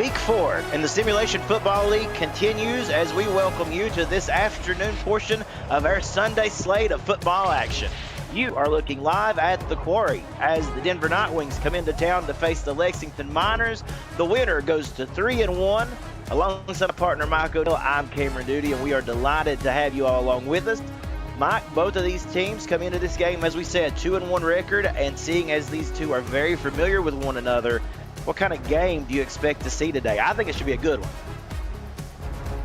Week 4 in the Simulation Football League continues as we welcome you to this afternoon portion of our Sunday slate of football action. You are looking live at the Quarry as the Denver Nightwings come into town to face the Lexington Miners. The winner goes to 3-1. Alongside my partner Mike O'Dell, I'm Cameron Duty, and we are delighted to have you all along with us. Mike, both of these teams come into this game, as we said, 2-1 record, and seeing as these two are very familiar with one another, what kind of game do you expect to see today? I think it should be a good one.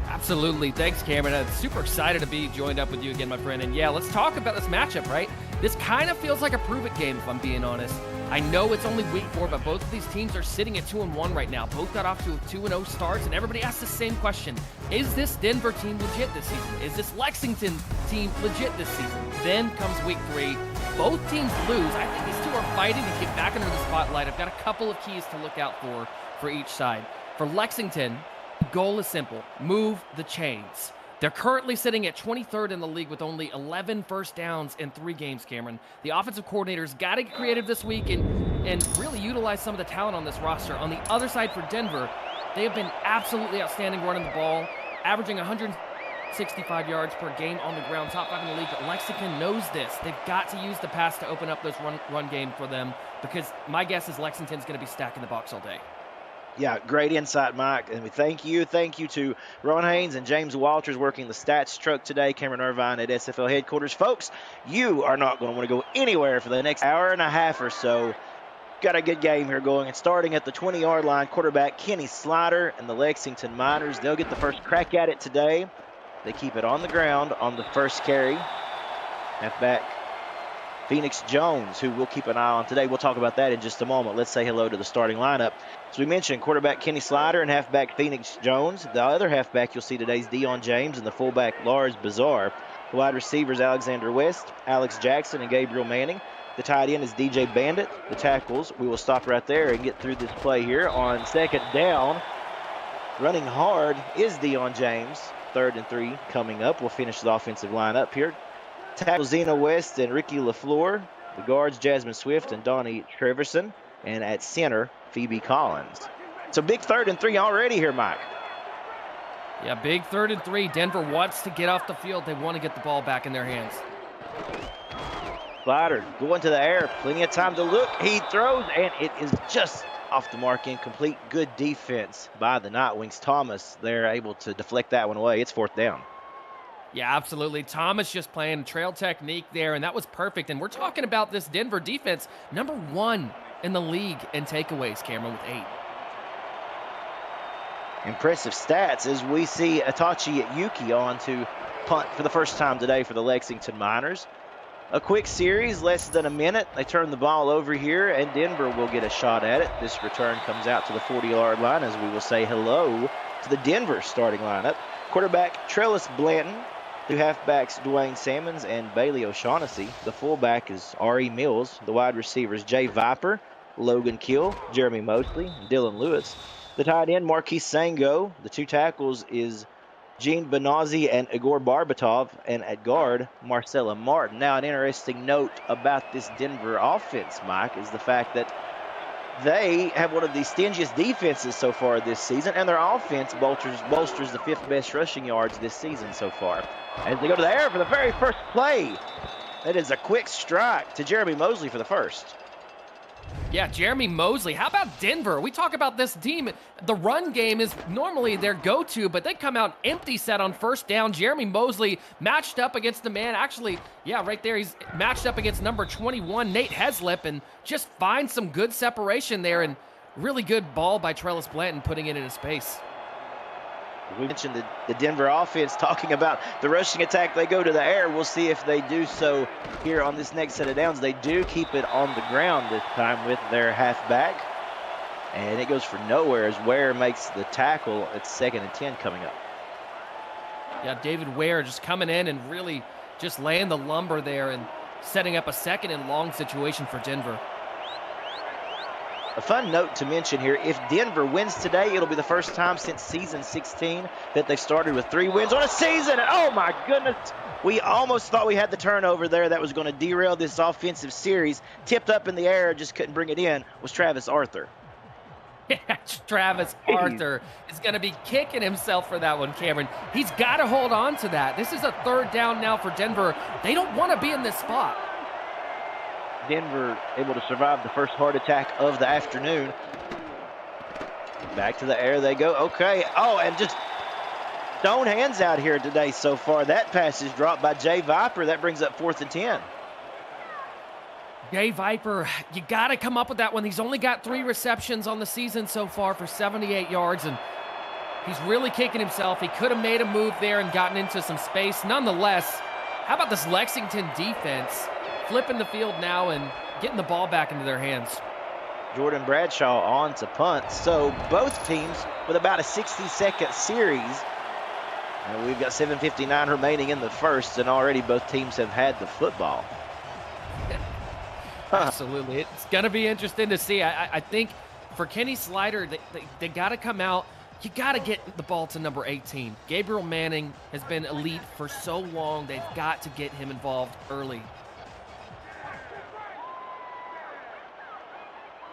Absolutely. Thanks, Cameron. I'm super excited to be joined up with you again, my friend. And yeah, let's talk about this matchup, right? This kind of feels like a prove-it game, if I'm being honest. I know it's only week 4, but both of these teams are sitting at 2-1 right now. Both got off to 2-0 starts, and everybody asks the same question. Is this Denver team legit this season? Is this Lexington team legit this season? Then comes week 3. Both teams lose. I think these two are fighting to get back into the spotlight. I've got a couple of keys to look out for each side. For Lexington, the goal is simple. Move the chains. They're currently sitting at 23rd in the league with only 11 first downs in 3 games, Cameron. The offensive coordinator's got to get creative this week and really utilize some of the talent on this roster. On the other side for Denver, they have been absolutely outstanding running the ball, averaging 165 yards per game on the ground, top 5 in the league. But Lexington knows this. They've got to use the pass to open up this run game for them, because my guess is Lexington's going to be stacking the box all day. Yeah, great insight, Mike. And we thank you to Ron Haynes and James Walters working the stats truck today, Cameron Irvine at SFL headquarters. Folks, you are not going to want to go anywhere for the next hour and a half or so. Got a good game here going, and starting at the 20-yard line, quarterback Kenny Slider and the Lexington Miners. They'll get the first crack at it today. They keep it on the ground on the first carry. Halfback Phoenix Jones, who we'll keep an eye on today. We'll talk about that in just a moment. Let's say hello to the starting lineup. As we mentioned, quarterback Kenny Slider and halfback Phoenix Jones. The other halfback you'll see today is Dion James, and the fullback Lars Bazar. The wide receivers Alexander West, Alex Jackson, and Gabriel Manning. The tight end is DJ Bandit. The tackles, we will stop right there and get through this play here on second down. Running hard is Dion James. 3rd and 3 coming up. We'll finish the offensive line up here. Tackle Zena West and Ricky LaFleur. The guards Jasmine Swift and Donnie Treverson. And at center, Phoebe Collins. So big 3rd and 3 already here, Mike. Yeah, big 3rd and 3. Denver wants to get off the field. They want to get the ball back in their hands. Slider going to the air. Plenty of time to look. He throws, and it is just off the mark, incomplete. Good defense by the Nightwings. Thomas, they're able to deflect that one away. It's 4th down. Yeah, absolutely. Thomas just playing trail technique there, and that was perfect. And we're talking about this Denver defense, number 1 in the league in takeaways, Cameron, with 8. Impressive stats as we see Itachi Yuki on to punt for the first time today for the Lexington Miners. A quick series, less than a minute. They turn the ball over here, and Denver will get a shot at it. This return comes out to the 40-yard line as we will say hello to the Denver starting lineup. Quarterback Trellis Blanton. 2 halfbacks Dwayne Sammons and Bailey O'Shaughnessy. The fullback is R.E. Mills. The wide receivers Jay Viper, Logan Kill, Jeremy Mosley, Dylan Lewis. The tight end Marquis Sango. The 2 tackles is Gene Benazzi and Igor Barbatov, and at guard, Marcella Martin. Now, an interesting note about this Denver offense, Mike, is the fact that they have one of the stingiest defenses so far this season, and their offense bolsters the 5th best rushing yards this season so far. As they go to the air for the very first play, that is a quick strike to Jeremy Mosley for the first. Yeah, Jeremy Mosley. How about Denver? We talk about this team. The run game is normally their go-to, but they come out empty set on first down. Jeremy Mosley matched up against the man. Actually, yeah, right there, he's matched up against number 21, Nate Heslip, and just finds some good separation there, and really good ball by Trellis Blanton putting it into space. We mentioned the Denver offense talking about the rushing attack. They go to the air. We'll see if they do so here on this next set of downs. They do keep it on the ground this time with their halfback. And it goes for nowhere as Ware makes the tackle. It's 2nd and 10 coming up. Yeah, David Ware just coming in and really just laying the lumber there and setting up a 2nd and long situation for Denver. A fun note to mention here, if Denver wins today, it'll be the first time since season 16 that they've started with 3 wins on a season. Oh, my goodness. We almost thought we had the turnover there that was going to derail this offensive series. Tipped up in the air, just couldn't bring it in, was Travis Arthur. Yeah, Travis Arthur is going to be kicking himself for that one, Cameron. He's got to hold on to that. This is a 3rd down now for Denver. They don't want to be in this spot. Denver able to survive the first heart attack of the afternoon. Back to the air they go. Okay. Oh, and just stone hands out here today so far. That pass is dropped by Jay Viper. That brings up 4th and 10. Jay Viper, you got to come up with that one. He's only got 3 receptions on the season so far for 78 yards, and he's really kicking himself. He could have made a move there and gotten into some space. Nonetheless, how about this Lexington defense flipping the field now and getting the ball back into their hands? Jordan Bradshaw on to punt. So both teams with about a 60-second series. And we've got 7:59 remaining in the first, and already both teams have had the football. Absolutely. It's going to be interesting to see. I think for Kenny Slider, they got to come out. You got to get the ball to number 18. Gabriel Manning has been elite for so long. They've got to get him involved early.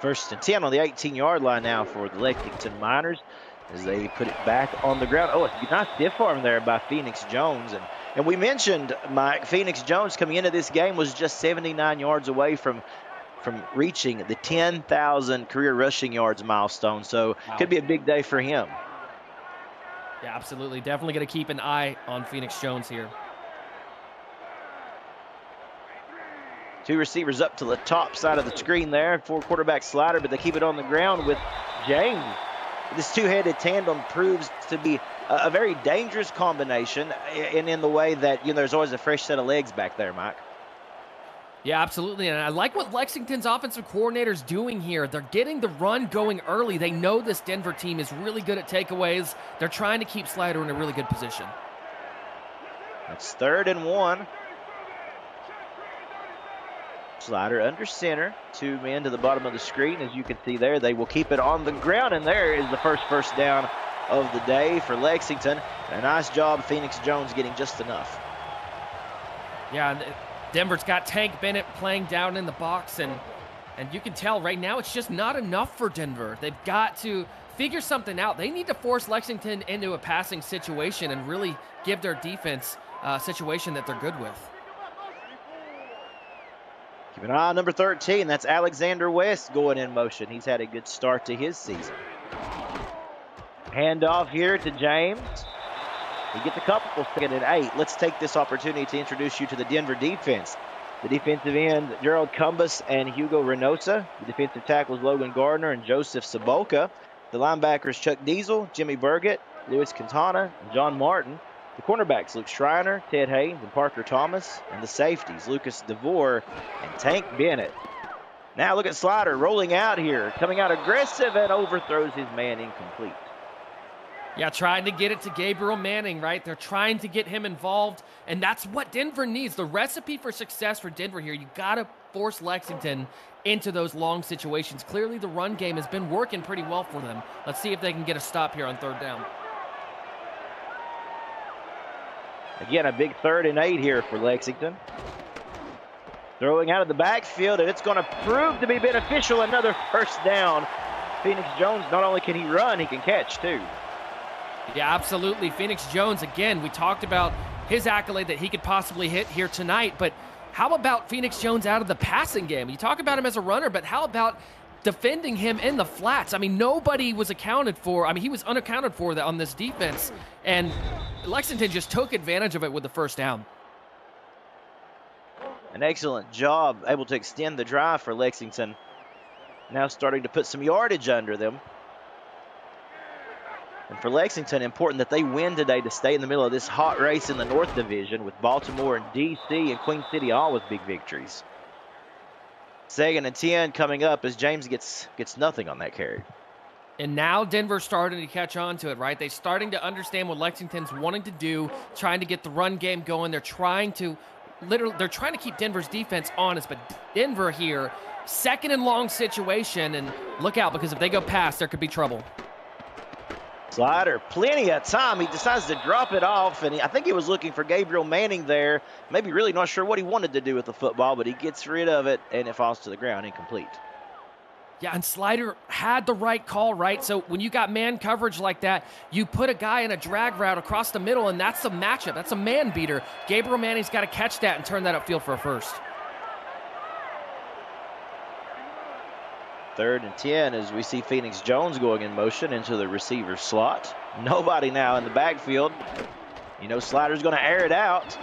1st and 10 on the 18-yard line now for the Lexington Miners as they put it back on the ground. Oh, it's a nice stiff arm there by Phoenix Jones. And we mentioned, Mike, Phoenix Jones coming into this game was just 79 yards away from reaching the 10,000 career rushing yards milestone. So wow. Could be a big day for him. Yeah, absolutely. Definitely going to keep an eye on Phoenix Jones here. 2 receivers up to the top side of the screen there. 4 quarterback slider, but they keep it on the ground with James. This 2-headed tandem proves to be a very dangerous combination, and in the way that, there's always a fresh set of legs back there, Mike. Yeah, absolutely. And I like what Lexington's offensive coordinator's doing here. They're getting the run going early. They know this Denver team is really good at takeaways. They're trying to keep Slider in a really good position. That's 3rd and 1. Slider under center. 2 men to the bottom of the screen. As you can see there, they will keep it on the ground, and there is the first down of the day for Lexington. A nice job, Phoenix Jones getting just enough. Yeah, Denver's got Tank Bennett playing down in the box, and you can tell right now it's just not enough for Denver. They've got to figure something out. They need to force Lexington into a passing situation and really give their defense a situation that they're good with. Keep an eye on number 13. That's Alexander West going in motion. He's had a good start to his season. Handoff here to James. He gets a couple, 2nd and 8. Let's take this opportunity to introduce you to the Denver defense. The defensive end, Gerald Cumbus and Hugo Reynosa. The defensive tackles, Logan Gardner and Joseph Sabolka. The linebackers, Chuck Diesel, Jimmy Burgett, Louis Quintana, and John Martin. The cornerbacks, Luke Schreiner, Ted Haynes, and Parker Thomas. And the safeties, Lucas DeVore and Tank Bennett. Now look at Slider rolling out here, coming out aggressive and overthrows his man incomplete. Yeah, trying to get it to Gabriel Manning, right? They're trying to get him involved, and that's what Denver needs. The recipe for success for Denver here, you got to force Lexington into those long situations. Clearly, the run game has been working pretty well for them. Let's see if they can get a stop here on 3rd down. Again, a big 3rd and 8 here for Lexington. Throwing out of the backfield, and it's going to prove to be beneficial. Another 1st down. Phoenix Jones, not only can he run, he can catch too. Yeah, absolutely. Phoenix Jones, again, we talked about his accolade that he could possibly hit here tonight, but how about Phoenix Jones out of the passing game? You talk about him as a runner, but how about defending him in the flats? I mean, nobody was accounted for. I mean, he was unaccounted for on this defense, and Lexington just took advantage of it with the 1st down. An excellent job, able to extend the drive for Lexington. Now starting to put some yardage under them. And for Lexington, important that they win today to stay in the middle of this hot race in the North Division, with Baltimore and D.C. and Queen City all with big victories. 2nd and 10 coming up as James gets nothing on that carry. And now Denver's starting to catch on to it, right? They're starting to understand what Lexington's wanting to do, trying to get the run game going. They're trying to keep Denver's defense honest, but Denver here, 2nd and long situation, and look out, because if they go past, there could be trouble. Slider, plenty of time. He decides to drop it off, and I think he was looking for Gabriel Manning there. Maybe really not sure what he wanted to do with the football, but he gets rid of it, and it falls to the ground incomplete. Yeah, and Slider had the right call, right? So when you got man coverage like that, you put a guy in a drag route across the middle, and that's a matchup. That's a man beater. Gabriel Manning's got to catch that and turn that upfield for a first. 3rd and 10 as we see Phoenix Jones going in motion into the receiver slot. Nobody now in the backfield. You know Slider's going to air it out.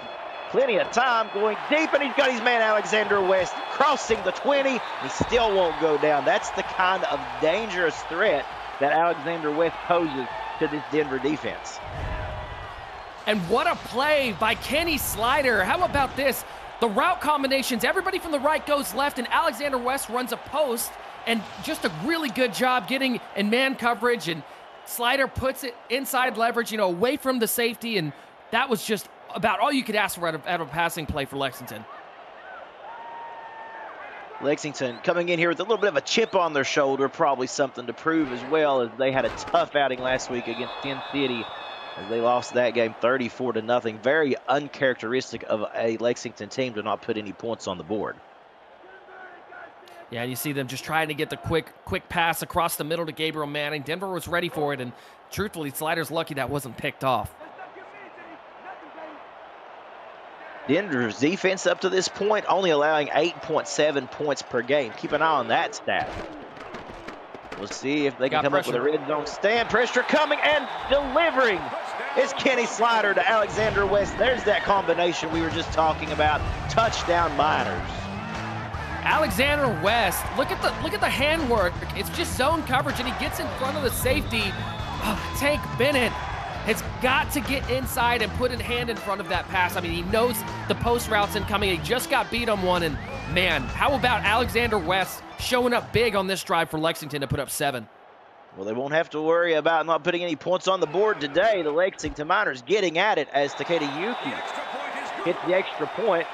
Plenty of time going deep, and he's got his man Alexander West crossing the 20. He still won't go down. That's the kind of dangerous threat that Alexander West poses to this Denver defense. And what a play by Kenny Slider. How about this? The route combinations, everybody from the right goes left, and Alexander West runs a post, and just a really good job getting in man coverage, and Slider puts it inside leverage, away from the safety, and that was just about all you could ask for out of a passing play for Lexington. Lexington coming in here with a little bit of a chip on their shoulder, probably something to prove as well, as they had a tough outing last week against Penn City as they lost that game 34-0. Very uncharacteristic of a Lexington team to not put any points on the board. Yeah, and you see them just trying to get the quick pass across the middle to Gabriel Manning. Denver was ready for it, and truthfully, Slider's lucky that wasn't picked off. Denver's defense up to this point only allowing 8.7 points per game. Keep an eye on that stat. We'll see if they can come up with a red zone stand. Pressure coming and delivering. It's Kenny Slider to Alexander West. There's that combination we were just talking about. Touchdown Miners. Alexander West, look at the handwork. It's just zone coverage, and he gets in front of the safety. Tank Bennett has got to get inside and put a hand in front of that pass. I mean, he knows the post route's incoming. He just got beat on one, and man, how about Alexander West showing up big on this drive for Lexington to put up 7? Well, they won't have to worry about not putting any points on the board today. The Lexington Miners getting at it as Takeda Yuki hits the extra point.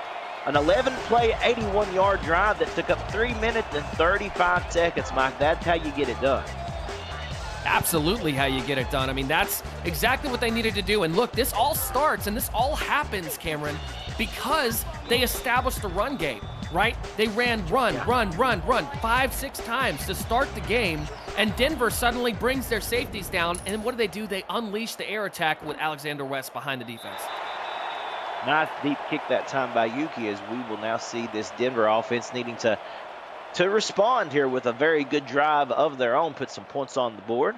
An 11-play, 81-yard drive that took up 3 minutes and 35 seconds, Mike. That's how you get it done. Absolutely how you get it done. I mean, that's exactly what they needed to do. And look, this all starts and this all happens, Cameron, because they established the run game, right? They ran run 5-6 times to start the game, and Denver suddenly brings their safeties down, and what do? They unleash the air attack with Alexander West behind the defense. Nice deep kick that time by Yuki, as we will now see this Denver offense needing to respond here with a very good drive of their own, put some points on the board.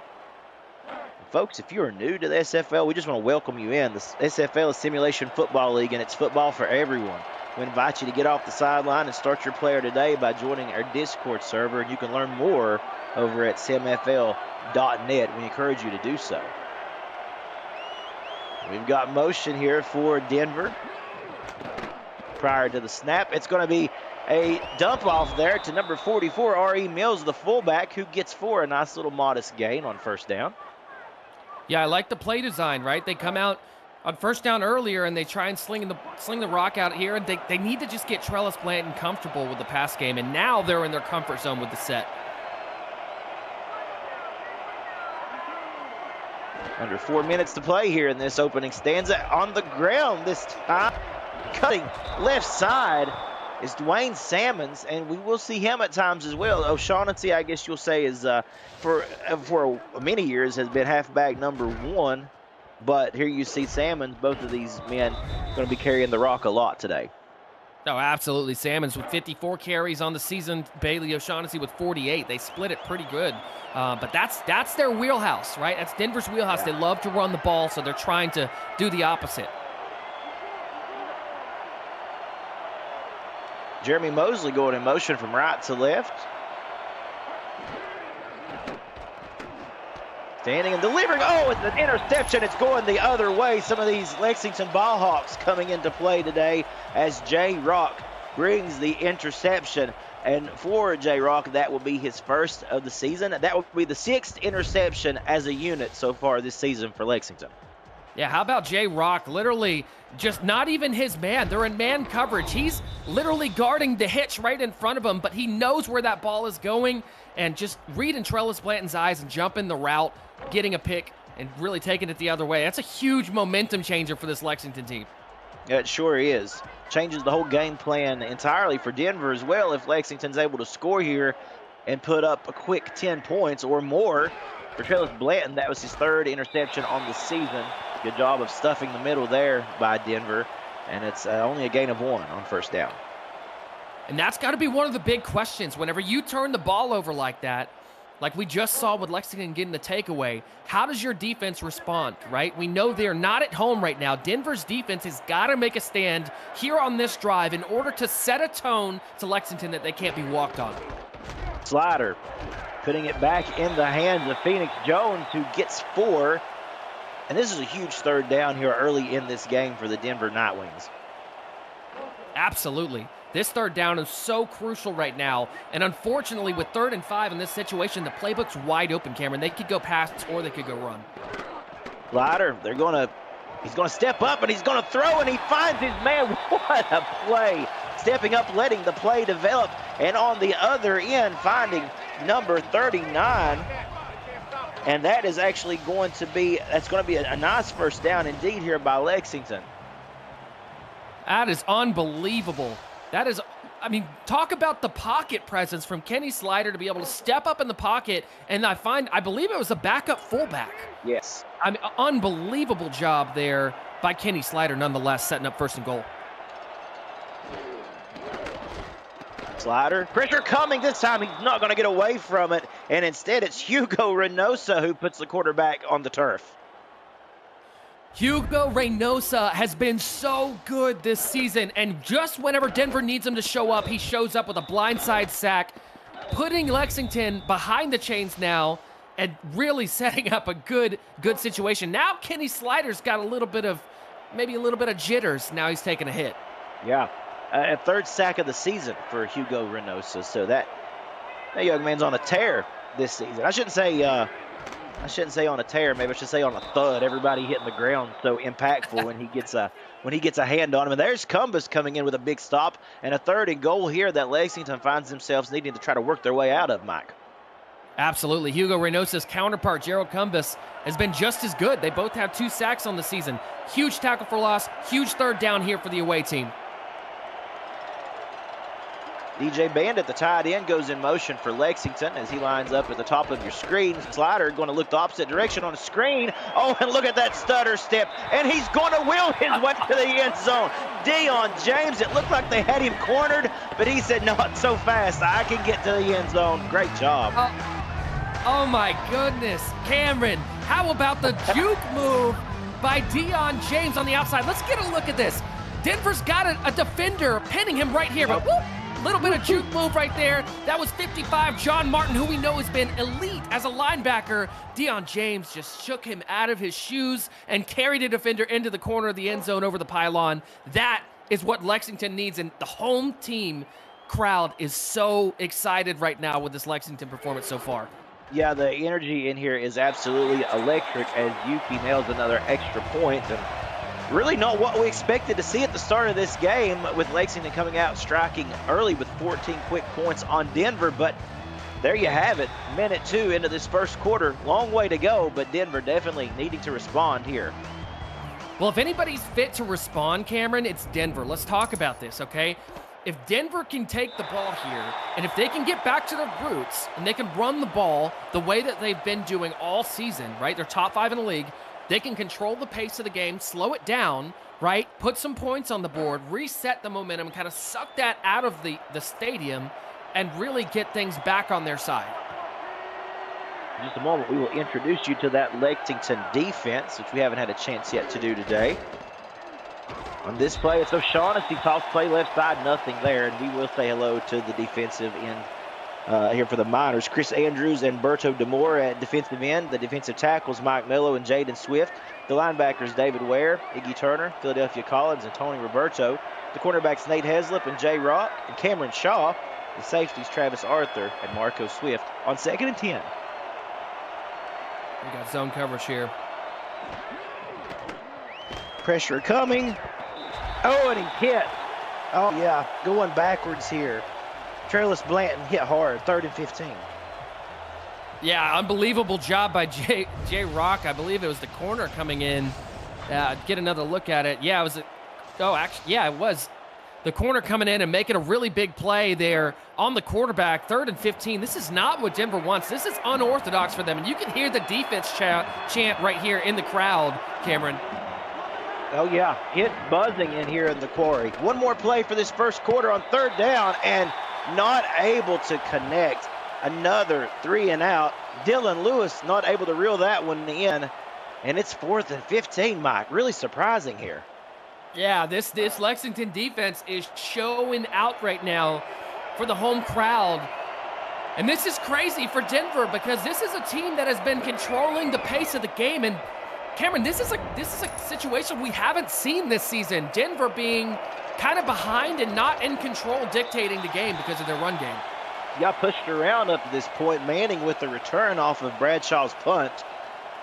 Folks, if you are new to the SFL, we just want to welcome you in. The SFL is Simulation Football League, and it's football for everyone. We invite you to get off the sideline and start your player today by joining our Discord server, and you can learn more over at simfl.net. We encourage you to do so. We've got motion here for Denver. Prior to the snap, it's going to be a dump off there to number 44, R.E. Mills, the fullback, who gets 4, a nice little modest gain on first down. Yeah, I like the play design, right? They come out on first down earlier, and they try and sling the rock out here, and they need to just get Trellis Blanton comfortable with the pass game, and now they're in their comfort zone with the set. Under 4 minutes to play here in this opening stanza. On the ground this time, cutting left side is Dwayne Salmons, and we will see him at times as well. O'Shaughnessy, I guess you'll say, is for many years has been halfback number 1, but here you see Salmons. Both of these men going to be carrying the rock a lot today. No, absolutely. Salmons with 54 carries on the season. Bailey O'Shaughnessy with 48. They split it pretty good. But that's their wheelhouse, right? That's Denver's wheelhouse. They love to run the ball, so they're trying to do the opposite. Jeremy Mosley going in motion from right to left. Standing and delivering. Oh, it's an interception. It's going the other way. Some of these Lexington ball hawks coming into play today as Jay Rock brings the interception. And for Jay Rock, that will be his first of the season. That will be the 6th interception as a unit so far this season for Lexington. Yeah, how about Jay Rock? Literally just not even his man. They're in man coverage. He's literally guarding the hitch right in front of him, but he knows where that ball is going, and just reading Trellis Blanton's eyes and jumping the route, getting a pick, and really taking it the other way. That's a huge momentum changer for this Lexington team. Yeah, it sure is. Changes the whole game plan entirely for Denver as well if Lexington's able to score here and put up a quick 10 points or more. For Travis Blanton, that was his 3rd interception on the season. Good job of stuffing the middle there by Denver, and it's only a gain of 1 on 1st down. And that's got to be one of the big questions. Whenever you turn the ball over like that, like we just saw with Lexington getting the takeaway, how does your defense respond, right? We know they're not at home right now. Denver's defense has got to make a stand here on this drive in order to set a tone to Lexington that they can't be walked on. Slider putting it back in the hands of Phoenix Jones, who gets 4. And this is a huge 3rd down here early in this game for the Denver Nightwings. Absolutely. This 3rd down is so crucial right now. And unfortunately, with 3rd and 5 in this situation, the playbook's wide open, Cameron. They could go pass or they could go run. Slider, he's gonna step up and he's gonna throw, and he finds his man. What a play. Stepping up, letting the play develop, and on the other end, finding number 39. And that is actually going to be a nice 1st down indeed here by Lexington. That is unbelievable. That is, I mean, talk about the pocket presence from Kenny Slider to be able to step up in the pocket. And I believe it was a backup fullback. Yes. I mean, unbelievable job there by Kenny Slider, nonetheless, setting up 1st and goal. Slider, pressure coming. This time he's not going to get away from it, and instead it's Hugo Reynosa who puts the quarterback on the turf. Hugo Reynosa has been so good this season, and just whenever Denver needs him to show up, he shows up with a blindside sack, putting Lexington behind the chains now and really setting up a good situation. Now Kenny Slider's got maybe a little bit of jitters. Now he's taking a hit. Yeah. A 3rd sack of the season for Hugo Reynosa. So that young man's on a tear this season. I shouldn't say on a tear. Maybe I should say on a thud. Everybody hitting the ground so impactful when he gets a hand on him. And there's Cumbus coming in with a big stop and a 3rd and goal here that Lexington finds themselves needing to try to work their way out of, Mike. Absolutely. Hugo Reynosa's counterpart, Gerald Cumbus, has been just as good. They both have 2 sacks on the season. Huge tackle for loss. Huge 3rd down here for the away team. DJ Bandit, the tight end, goes in motion for Lexington as he lines up at the top of your screen. Slider going to look the opposite direction on the screen. Oh, and look at that stutter step. And he's going to wheel his way to the end zone. Dion James, it looked like they had him cornered, but he said, not so fast. I can get to the end zone. Great job. Oh my goodness. Cameron, how about the juke move by Dion James on the outside? Let's get a look at this. Denver's got a defender pinning him right here, but whoop. Little bit of juke move right there. That was 55, John Martin, who we know has been elite as a linebacker. Dion James just shook him out of his shoes and carried a defender into the corner of the end zone over the pylon. That is what Lexington needs, and the home team crowd is so excited right now with this Lexington performance so far. Yeah, the energy in here is absolutely electric as Yuki nails another extra point. And really not what we expected to see at the start of this game, with Lexington coming out striking early with 14 quick points on Denver. But there you have it, minute 2 into this 1st quarter. Long way to go, but Denver definitely needing to respond here. Well, if anybody's fit to respond, Cameron, it's Denver. Let's talk about this, okay? If Denver can take the ball here, and if they can get back to their roots, and they can run the ball the way that they've been doing all season, right? They're top 5 in the league. They can control the pace of the game, slow it down, right? Put some points on the board, reset the momentum, kind of suck that out of the stadium, and really get things back on their side. In just a moment, we will introduce you to that Lexington defense, which we haven't had a chance yet to do today. On this play, it's O'Shaughnessy, toss play left side, nothing there, and we will say hello to the defensive end here for the Miners. Chris Andrews and Berto DeMore at defensive end. The defensive tackles, Mike Mello and Jaden Swift. The linebackers, David Ware, Iggy Turner, Philadelphia Collins, and Tony Roberto. The cornerbacks, Nate Heslip and Jay Rock and Cameron Shaw. The safeties, Travis Arthur and Marco Swift. On 2nd and 10. We got zone coverage here. Pressure coming. Oh, and he hit. Oh, yeah, going backwards here. Travis Blanton hit hard, 3rd and 15. Yeah, unbelievable job by Jay Rock. I believe it was the corner coming in. Get another look at it. Yeah, it was. It was. The corner coming in and making a really big play there on the quarterback, 3rd and 15. This is not what Denver wants. This is unorthodox for them, and you can hear the defense chant right here in the crowd, Cameron. Oh, yeah, it buzzing in here in the quarry. One more play for this first quarter on 3rd down, and not able to connect. Another 3 and out. Dylan Lewis not able to reel that one in, and it's 4th and 15, Mike. Really surprising here. Yeah, this Lexington defense is showing out right now for the home crowd. And this is crazy for Denver because this is a team that has been controlling the pace of the game. And Cameron, this is a situation we haven't seen this season. Denver being kind of behind and not in control dictating the game because of their run game. Yeah, pushed around up to this point. Manning with the return off of Bradshaw's punt.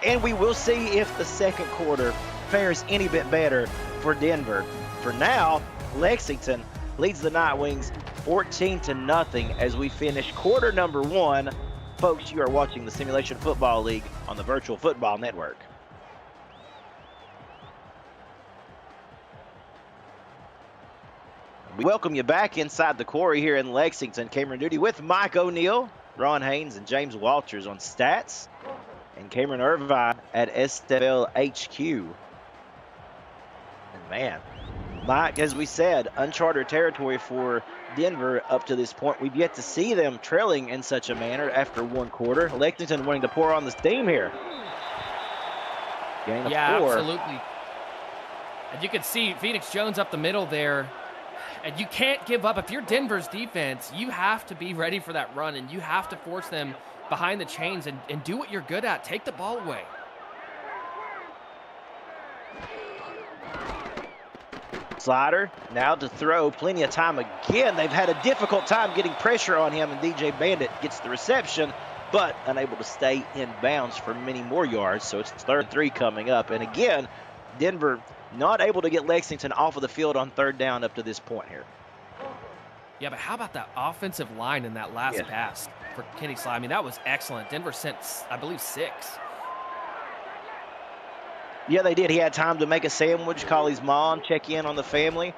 And we will see if the second quarter fares any bit better for Denver. For now, Lexington leads the Nightwings 14-0 as we finish quarter number 1. Folks, you are watching the Simulation Football League on the Virtual Football Network. We welcome you back inside the quarry here in Lexington. Cameron Duty with Mike O'Neill, Ron Haynes, and James Walters on stats, and Cameron Irvine at SFL HQ. And man, Mike, as we said, uncharted territory for Denver up to this point. We've yet to see them trailing in such a manner after one quarter. Lexington wanting to pour on the steam here. Gain of 4. Absolutely. And you can see Phoenix Jones up the middle there. And you can't give up. If you're Denver's defense, you have to be ready for that run, and you have to force them behind the chains and do what you're good at. Take the ball away. Slider now to throw. Plenty of time again. They've had a difficult time getting pressure on him, and DJ Bandit gets the reception, but unable to stay in bounds for many more yards. So it's 3rd and 3 coming up. And again, Denver not able to get Lexington off of the field on 3rd down up to this point here. Yeah, but how about that offensive line in that last pass for Kenny Sly? I mean, that was excellent. Denver sent, I believe, 6. Yeah, they did. He had time to make a sandwich, call his mom, check in on the family.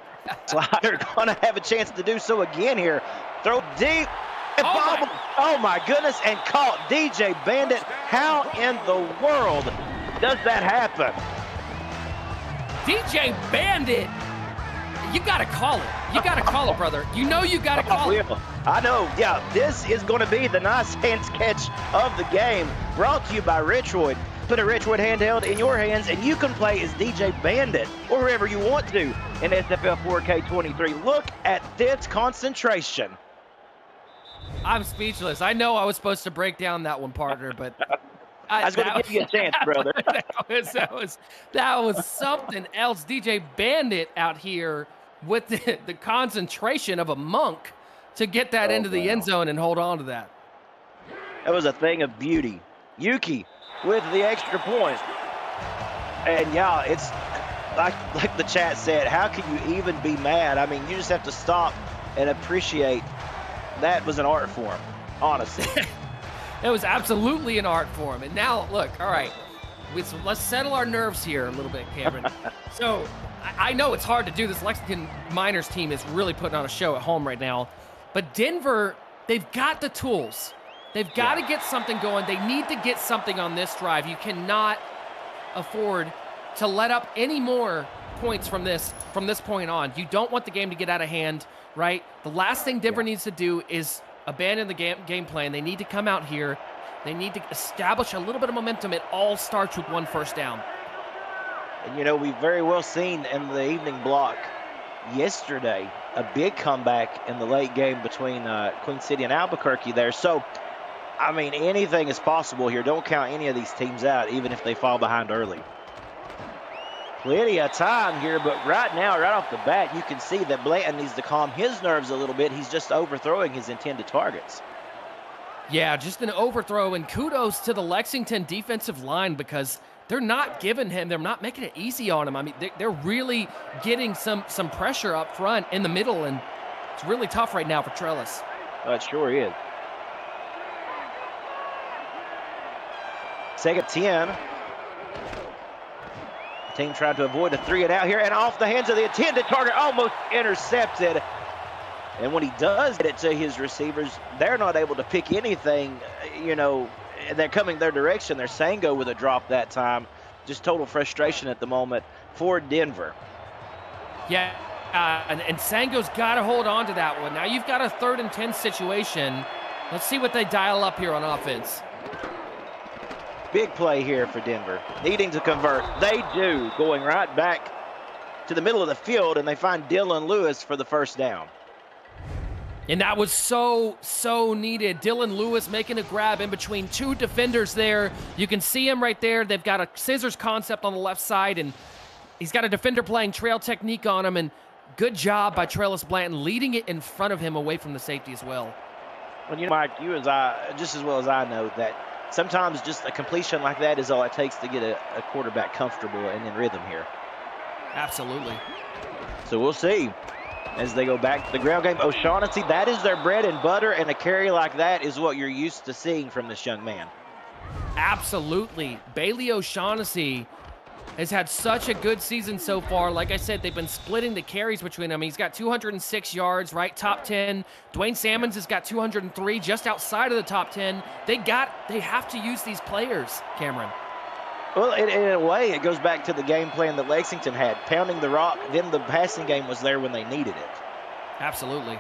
Slider going to have a chance to do so again here. Throw deep. Oh my goodness, and caught DJ Bandit. How in the world does that happen? DJ Bandit, you got to call it. You got to call it, brother. You know you got to call it. I know. Yeah, this is going to be the nice hands catch of the game. Brought to you by Retroid. Put a Retroid handheld in your hands, and you can play as DJ Bandit or whoever you want to in SFL 4K23. Look at this concentration. I'm speechless. I know I was supposed to break down that one, partner, but I was going to give you a chance, brother. that was something else. DJ Bandit out here with the concentration of a monk to get that into the end zone and hold on to that. That was a thing of beauty. Yuki with the extra point. And yeah, it's like the chat said, how can you even be mad? I mean, you just have to stop and appreciate that was an art form, honestly. It was absolutely an art form. And now, look, all right, let's settle our nerves here a little bit, Cameron. So I know it's hard to do this. Lexington Miners team is really putting on a show at home right now. But Denver, they've got the tools. They've got to get something going. They need to get something on this drive. You cannot afford to let up any more points from this point on. You don't want the game to get out of hand, right? The last thing Denver needs to do is abandon the game plan. They need to come out here. They need to establish a little bit of momentum. It all starts with 1 first down. And, you know, we've very well seen in the evening block yesterday a big comeback in the late game between Queen City and Albuquerque there. So, I mean, anything is possible here. Don't count any of these teams out, even if they fall behind early. Plenty of time here, but right now, right off the bat, you can see that Blanton needs to calm his nerves a little bit. He's just overthrowing his intended targets. Yeah, just an overthrow, and kudos to the Lexington defensive line because they're not giving him, they're not making it easy on him. I mean, they're really getting some pressure up front in the middle, and it's really tough right now for Trellis. Oh, it sure is. 2nd 10. Team trying to avoid a 3 and out here, and off the hands of the intended target, almost intercepted. And when he does get it to his receivers, they're not able to pick anything, they're coming their direction. They're Sango with a drop that time. Just total frustration at the moment for Denver. Yeah, and Sango's got to hold on to that one. Now you've got a 3rd and 10 situation. Let's see what they dial up here on offense. Big play here for Denver, needing to convert. They do, going right back to the middle of the field, and they find Dylan Lewis for the first down. And that was so needed. Dylan Lewis making a grab in between 2 defenders there. You can see him right there. They've got a scissors concept on the left side, and he's got a defender playing trail technique on him, and good job by Trellis Blanton leading it in front of him away from the safety as well. Well, Mike, you just as well as I know that sometimes just a completion like that is all it takes to get a quarterback comfortable and in rhythm here. Absolutely. So we'll see as they go back to the ground game. O'Shaughnessy, that is their bread and butter, and a carry like that is what you're used to seeing from this young man. Absolutely. Bailey O'Shaughnessy has had such a good season so far. Like I said, they've been splitting the carries between them. He's got 206 yards, right? Top 10. Dwayne Salmons has got 203, just outside of the top 10. They have to use these players, Cameron. Well, in a way, it goes back to the game plan that Lexington had. Pounding the rock, then the passing game was there when they needed it. Absolutely.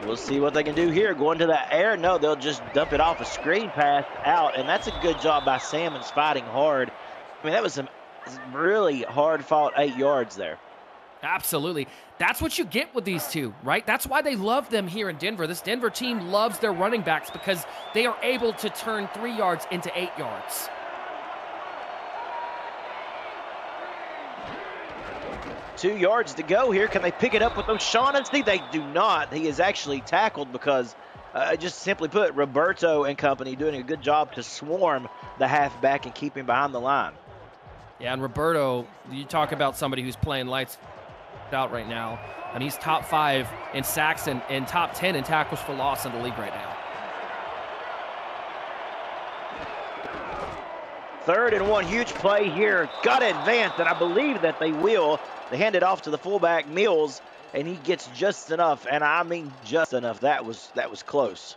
We'll see what they can do here. Going to the air, no, they'll just dump it off a screen pass out, and that's a good job by Salmons fighting hard. I mean, that was some really hard-fought 8 yards there. Absolutely. That's what you get with these two, right? That's why they love them here in Denver. This Denver team loves their running backs because they are able to turn 3 yards into 8 yards. 2 yards to go here. Can they pick it up with O'Shaughnessy? They do not. He is actually tackled because, just simply put, Roberto and company doing a good job to swarm the halfback and keep him behind the line. Yeah, and Roberto, you talk about somebody who's playing lights out right now. I mean, he's top 5 in sacks and top 10 in tackles for loss in the league right now. 3rd and 1, huge play here. Got to advance, and I believe that they will. They hand it off to the fullback, Mills, and he gets just enough, and I mean just enough. That was close.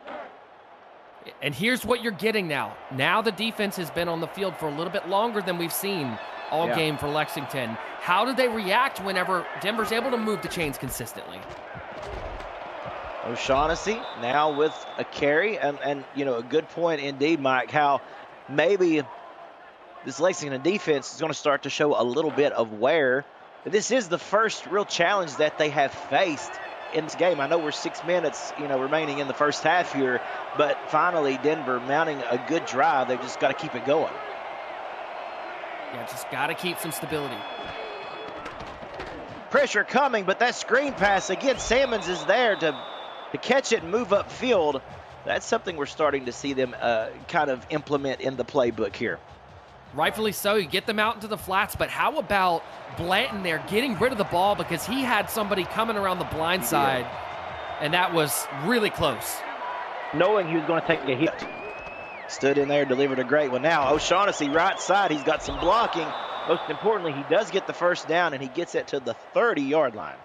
And here's what you're getting now. Now the defense has been on the field for a little bit longer than we've seen all game for Lexington. How do they react whenever Denver's able to move the chains consistently? O'Shaughnessy now with a carry, and a good point indeed, Mike, how maybe this Lexington defense is going to start to show a little bit of wear. This is the first real challenge that they have faced in this game. I know we're 6 minutes, remaining in the first half here, but finally Denver mounting a good drive. They've just got to keep it going. Yeah, just got to keep some stability. Pressure coming, but that screen pass, again, Salmons is there to catch it and move upfield. That's something we're starting to see them kind of implement in the playbook here. Rightfully so. You get them out into the flats, but how about Blanton there getting rid of the ball because he had somebody coming around the blind side, and that was really close. Knowing he was going to take a hit. Stood in there, delivered a great one. Now, O'Shaughnessy right side, he's got some blocking. Most importantly, he does get the first down, and he gets it to the 30-yard line.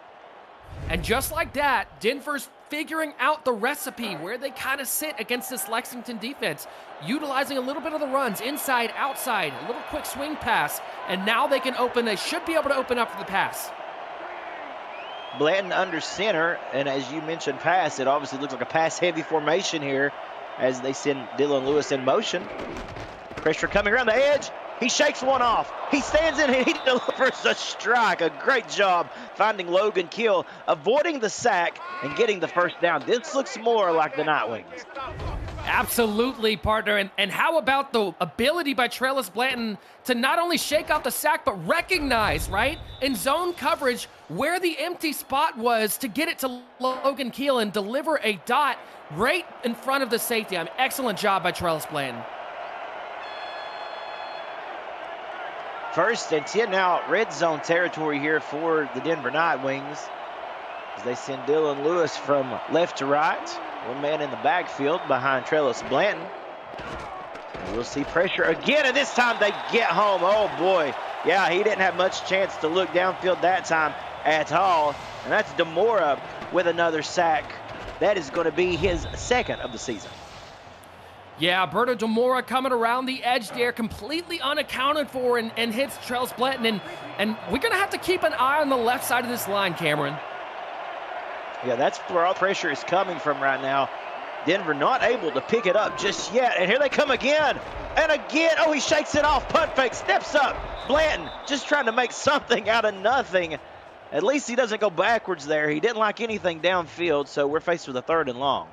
And just like that, Denver's figuring out the recipe where they kind of sit against this Lexington defense, utilizing a little bit of the runs, inside, outside, a little quick swing pass, and now they should be able to open up for the pass. Blanton under center, and as you mentioned pass, it obviously looks like a pass-heavy formation here as they send Dylan Lewis in motion. Pressure coming around the edge. He shakes one off. He stands in and he delivers a strike. A great job finding Logan Kill, avoiding the sack and getting the first down. This looks more like the Nightwings. Absolutely, partner. And how about the ability by Trellis Blanton to not only shake off the sack, but recognize, right, in zone coverage where the empty spot was to get it to Logan Keel and deliver a dot right in front of the safety. Excellent job by Trellis Blanton. 1st and 10 now, red zone territory here for the Denver Nightwings as they send Dylan Lewis from left to right. One man in the backfield behind Trellis Blanton. And we'll see pressure again, and this time they get home. Oh boy, Yeah, he didn't have much chance to look downfield that time at all. And that's Demora with another sack. That is going to be his second of the season. Yeah, Berto Demora coming around the edge there, completely unaccounted for, and hits Trellis Blanton. And we're going to have to keep an eye on the left side of this line, Cameron. Yeah, that's where all pressure is coming from right now. Denver not able to pick it up just yet. And here they come again. And again. Oh, he shakes it off. Punt fake. Steps up. Blanton just trying to make something out of nothing. At least he doesn't go backwards there. He didn't like anything downfield, so we're faced with a 3rd and long.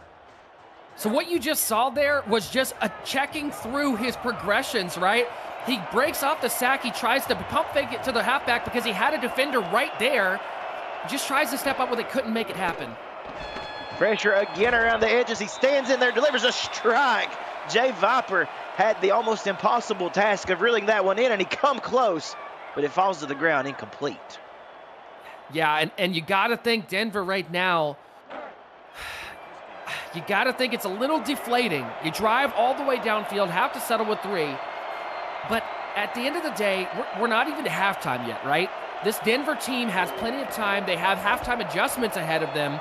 So what you just saw there was just a checking through his progressions, right? He breaks off the sack. He tries to pump fake it to the halfback because he had a defender right there. Just tries to step up with it, couldn't make it happen. Pressure again around the edges. He stands in there, delivers a strike. Jay Viper had the almost impossible task of reeling that one in, and he come close, but it falls to the ground incomplete. Yeah, and you got to think Denver right now, you got to think it's a little deflating. You drive all the way downfield, have to settle with 3, but at the end of the day, we're not even to halftime yet, right? This Denver team has plenty of time. They have halftime adjustments ahead of them.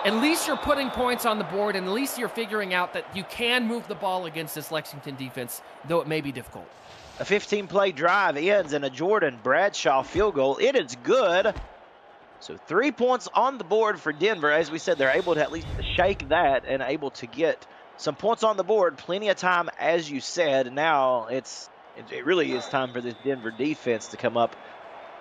At least you're putting points on the board, and at least you're figuring out that you can move the ball against this Lexington defense, though it may be difficult. A 15-play drive ends in a Jordan Bradshaw field goal. It is good. So 3 points on the board for Denver. As we said, they're able to at least shake that and able to get some points on the board. Plenty of time, as you said. Now it really is time for this Denver defense to come up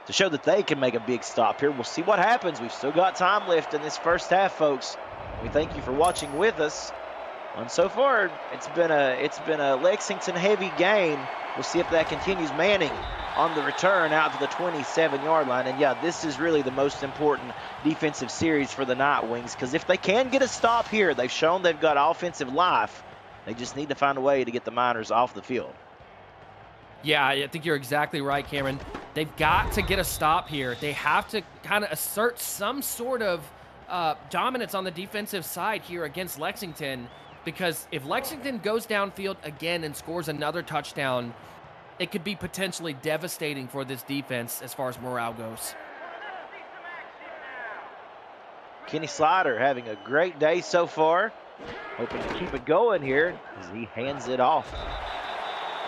to show that they can make a big stop here. We'll see what happens. We've still got time left in this first half, folks. We thank you for watching with us. And so far, it's been a Lexington heavy game. We'll see if that continues. Manning on the return out to the 27-yard line. And yeah, this is really the most important defensive series for the Nightwings, because if they can get a stop here, they've shown they've got offensive life. They just need to find a way to get the Miners off the field. Yeah, I think you're exactly right, Cameron. They've got to get a stop here. They have to kind of assert some sort of dominance on the defensive side here against Lexington, because if Lexington goes downfield again and scores another touchdown, it could be potentially devastating for this defense as far as morale goes. Kenny Slider having a great day so far. Hoping to keep it going here as he hands it off.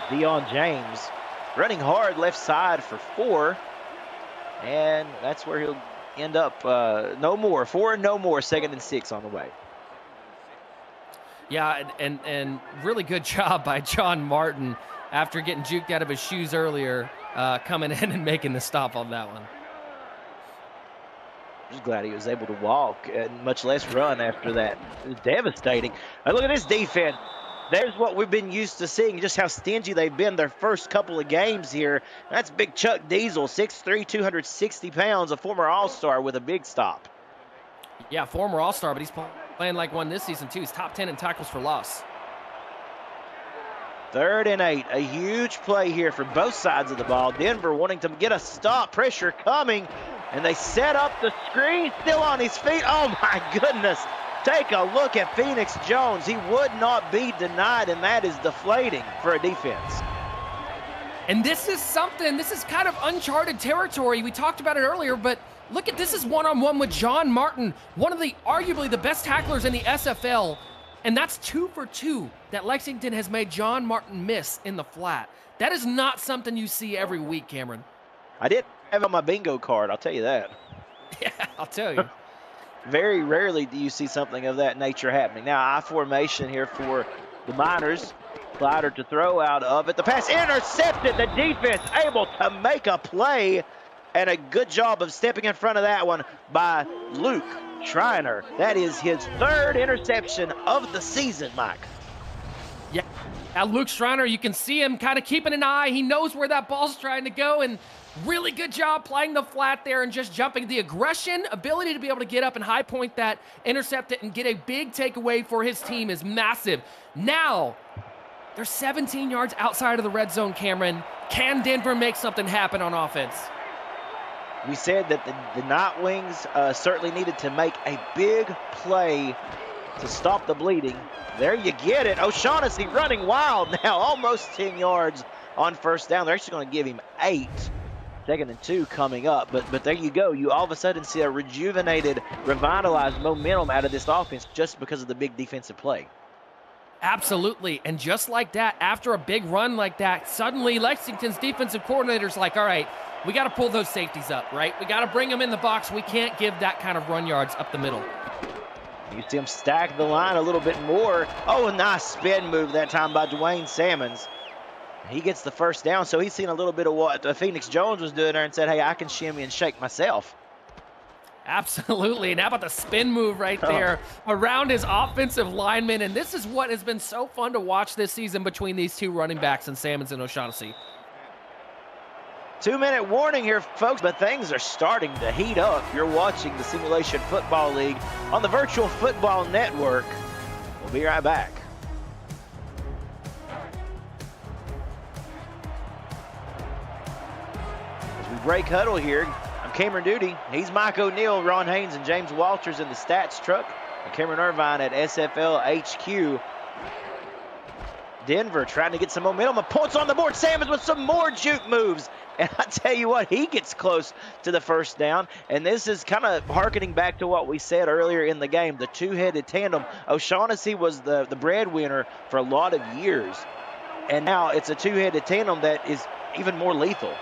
Dion James running hard left side for 4. And that's where he'll end up. No more. 4 and no more. 2nd and 6 on the way. Yeah, and really good job by John Martin after getting juked out of his shoes earlier, coming in and making the stop on that one. Just glad he was able to walk and much less run after that. It was devastating. And look at this defense. There's what we've been used to seeing, just how stingy they've been their first couple of games here. That's Big Chuck Diesel, 6'3", 260 pounds, a former All-Star with a big stop. Yeah, former All-Star, but he's playing like one this season, too. He's top 10 in tackles for loss. 3rd and 8, a huge play here from both sides of the ball. Denver wanting to get a stop, pressure coming, and they set up the screen, still on his feet. Oh, my goodness. Take a look at Phoenix Jones. He would not be denied, and that is deflating for a defense. And this is kind of uncharted territory. We talked about it earlier, but look at this is one-on-one with John Martin, one of the arguably the best tacklers in the SFL, and that's 2 for 2 that Lexington has made John Martin miss in the flat. That is not something you see every week, Cameron. I did have on my bingo card, I'll tell you that. Yeah, I'll tell you. Very rarely do you see something of that nature happening. Now, I formation here for the Miners. Slider to throw out of it. The pass intercepted. The defense able to make a play. And a good job of stepping in front of that one by Luke Schreiner. That is his 3rd interception of the season, Mike. Yeah. Now, Luke Schreiner, you can see him kind of keeping an eye. He knows where that ball's trying to go, and really good job playing the flat there and just jumping. The aggression, ability to be able to get up and high point that, intercept it, and get a big takeaway for his team is massive. Now, they're 17 yards outside of the red zone, Cameron. Can Denver make something happen on offense? We said that the Nightwings certainly needed to make a big play to stop the bleeding. There you get it. O'Shaughnessy running wild now, almost 10 yards on first down. They're actually going to give him 8. 2nd and 2 coming up. But there you go. You all of a sudden see a rejuvenated, revitalized momentum out of this offense just because of the big defensive play. Absolutely. And just like that, after a big run like that, suddenly Lexington's defensive coordinator's like, all right, we got to pull those safeties up, right? We got to bring them in the box. We can't give that kind of run yards up the middle. You see him stack the line a little bit more. Oh, a nice spin move that time by Dwayne Salmons. He gets the first down, so he's seen a little bit of what Phoenix Jones was doing there and said, hey, I can shimmy and shake myself. Absolutely. And how about the spin move right there around his offensive lineman? And this is what has been so fun to watch this season between these two running backs in Salmons and O'Shaughnessy. 2-minute warning here, folks, but things are starting to heat up. You're watching the Simulation Football League on the Virtual Football Network. We'll be right back. As we break huddle here, I'm Cameron Duty. He's Mike O'Neill, Ron Haynes, and James Walters in the stats truck. And Cameron Irvine at SFL HQ. Denver trying to get some momentum. And points on the board. Salmons with some more juke moves. And I tell you what, he gets close to the first down. And this is kind of hearkening back to what we said earlier in the game, the two-headed tandem. O'Shaughnessy was the breadwinner for a lot of years. And now it's a two-headed tandem that is even more lethal.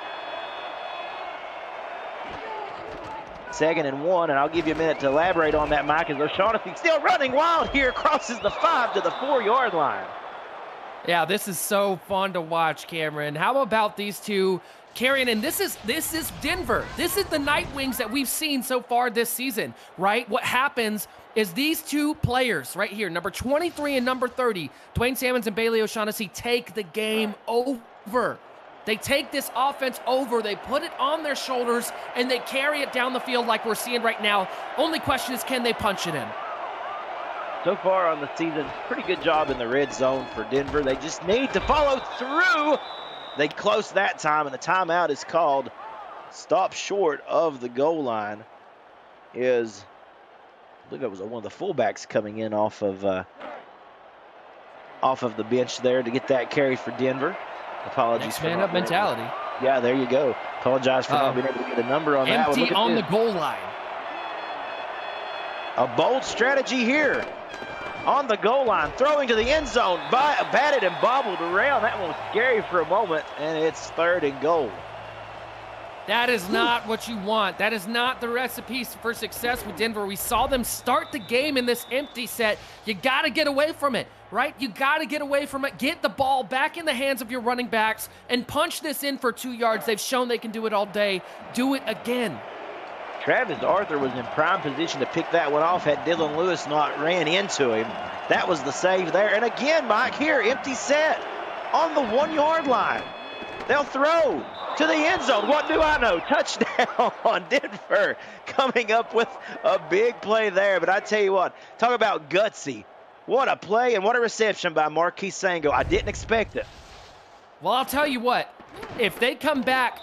2nd and 1, and I'll give you a minute to elaborate on that, Mike, as O'Shaughnessy still running wild here, crosses the 5 to the 4-yard line. Yeah, this is so fun to watch, Cameron. How about these two carrying? And this is Denver. This is the Nightwings that we've seen so far this season, right? What happens is these two players right here, number 23 and number 30, Dwayne Salmons and Bailey O'Shaughnessy, take the game over. They take this offense over, they put it on their shoulders, and they carry it down the field like we're seeing right now. Only question is, can they punch it in? So far on the season, pretty good job in the red zone for Denver. They just need to follow through. They close that time, and the timeout is called. Stop short of the goal line is, I believe it was one of the fullbacks coming in off of the bench there to get that carry for Denver. Apologies Next for man up mentality. Yeah, there you go. Apologize for not being able to get a number on that one. Empty on the goal line. A bold strategy here. On the goal line, throwing to the end zone, batted and bobbled around. That one was scary for a moment, and it's 3rd and goal. That is not what you want. That is not the recipe for success with Denver. We saw them start the game in this empty set. You got to get away from it, right? You got to get away from it. Get the ball back in the hands of your running backs and punch this in for 2 yards. They've shown they can do it all day. Do it again. Travis Arthur was in prime position to pick that one off had Dylan Lewis not ran into him. That was the save there. And again, Mike, here, empty set on the 1-yard line. They'll throw to the end zone. What do I know? Touchdown on Denver, coming up with a big play there. But I tell you what, talk about gutsy. What a play and what a reception by Marquis Sango. I didn't expect it. Well, I'll tell you what, if they come back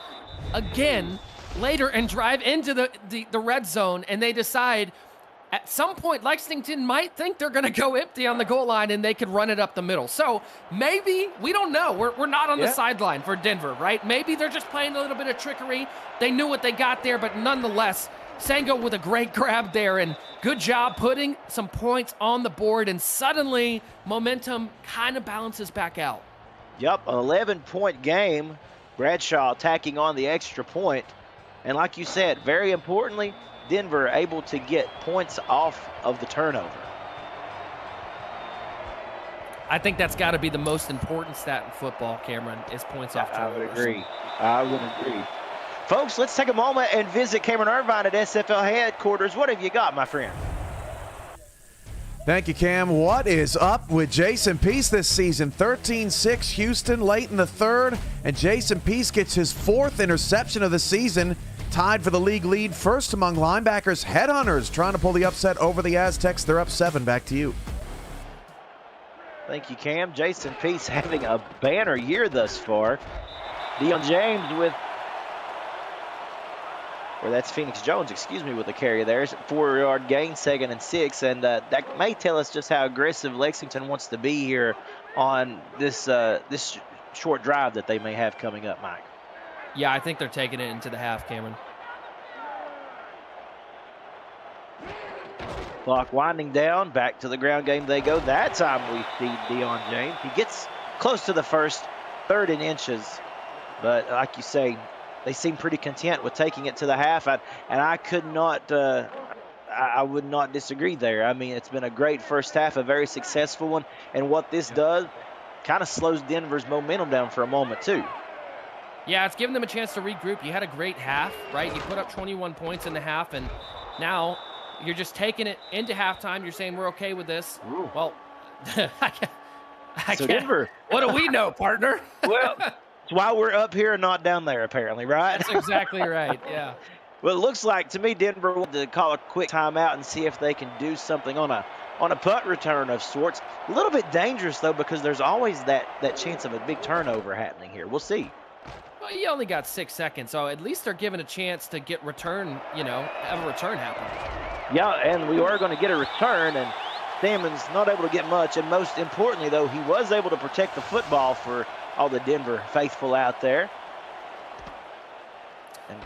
again later and drive into the red zone and they decide at some point Lexington might think they're going to go empty on the goal line and they could run it up the middle. So maybe, we don't know. We're not on the sideline for Denver, right? Maybe they're just playing a little bit of trickery. They knew what they got there, but nonetheless, Sango with a great grab there and good job putting some points on the board, and suddenly momentum kind of balances back out. Yep, an 11-point game. Bradshaw tacking on the extra point. And like you said, very importantly, Denver able to get points off of the turnover. I think that's got to be the most important stat in football, Cameron, is points off turnovers. I would agree. Folks, let's take a moment and visit Cameron Irvine at SFL headquarters. What have you got, my friend? Thank you, Cam. What is up with Jason Peace this season? 13-6 Houston late in the third, and Jason Peace gets his 4th interception of the season, tied for the league lead, first among linebackers. Headhunters trying to pull the upset over the Aztecs. They're up 7. Back to you. Thank you, Cam. Jason Peace having a banner year thus far. Dion James with, or that's Phoenix Jones, excuse me, with the carry there. 4-yard gain, 2nd and 6, and that may tell us just how aggressive Lexington wants to be here on this short drive that they may have coming up, Mike. Yeah, I think they're taking it into the half, Cameron. Clock winding down, back to the ground game they go. That time we see Dion James. He gets close to the first, third in inches. But like you say, they seem pretty content with taking it to the half. And I could not, I would not disagree there. I mean, it's been a great first half, a very successful one. And what this does kind of slows Denver's momentum down for a moment too. Yeah, it's giving them a chance to regroup. You had a great half, right? You put up 21 points in the half, and now you're just taking it into halftime. You're saying we're okay with this. Ooh. Well, I can't. Denver. What do we know, partner? Well, it's why we're up here and not down there, apparently, right? That's exactly right, yeah. Well, it looks like to me Denver wanted to call a quick timeout and see if they can do something on a punt return of sorts. A little bit dangerous, though, because there's always that chance of a big turnover happening here. We'll see. Well, you only got 6 seconds, so at least they're given a chance to get return, have a return happen. Yeah, and we are going to get a return, and Salmon's not able to get much. And most importantly, though, he was able to protect the football for all the Denver faithful out there.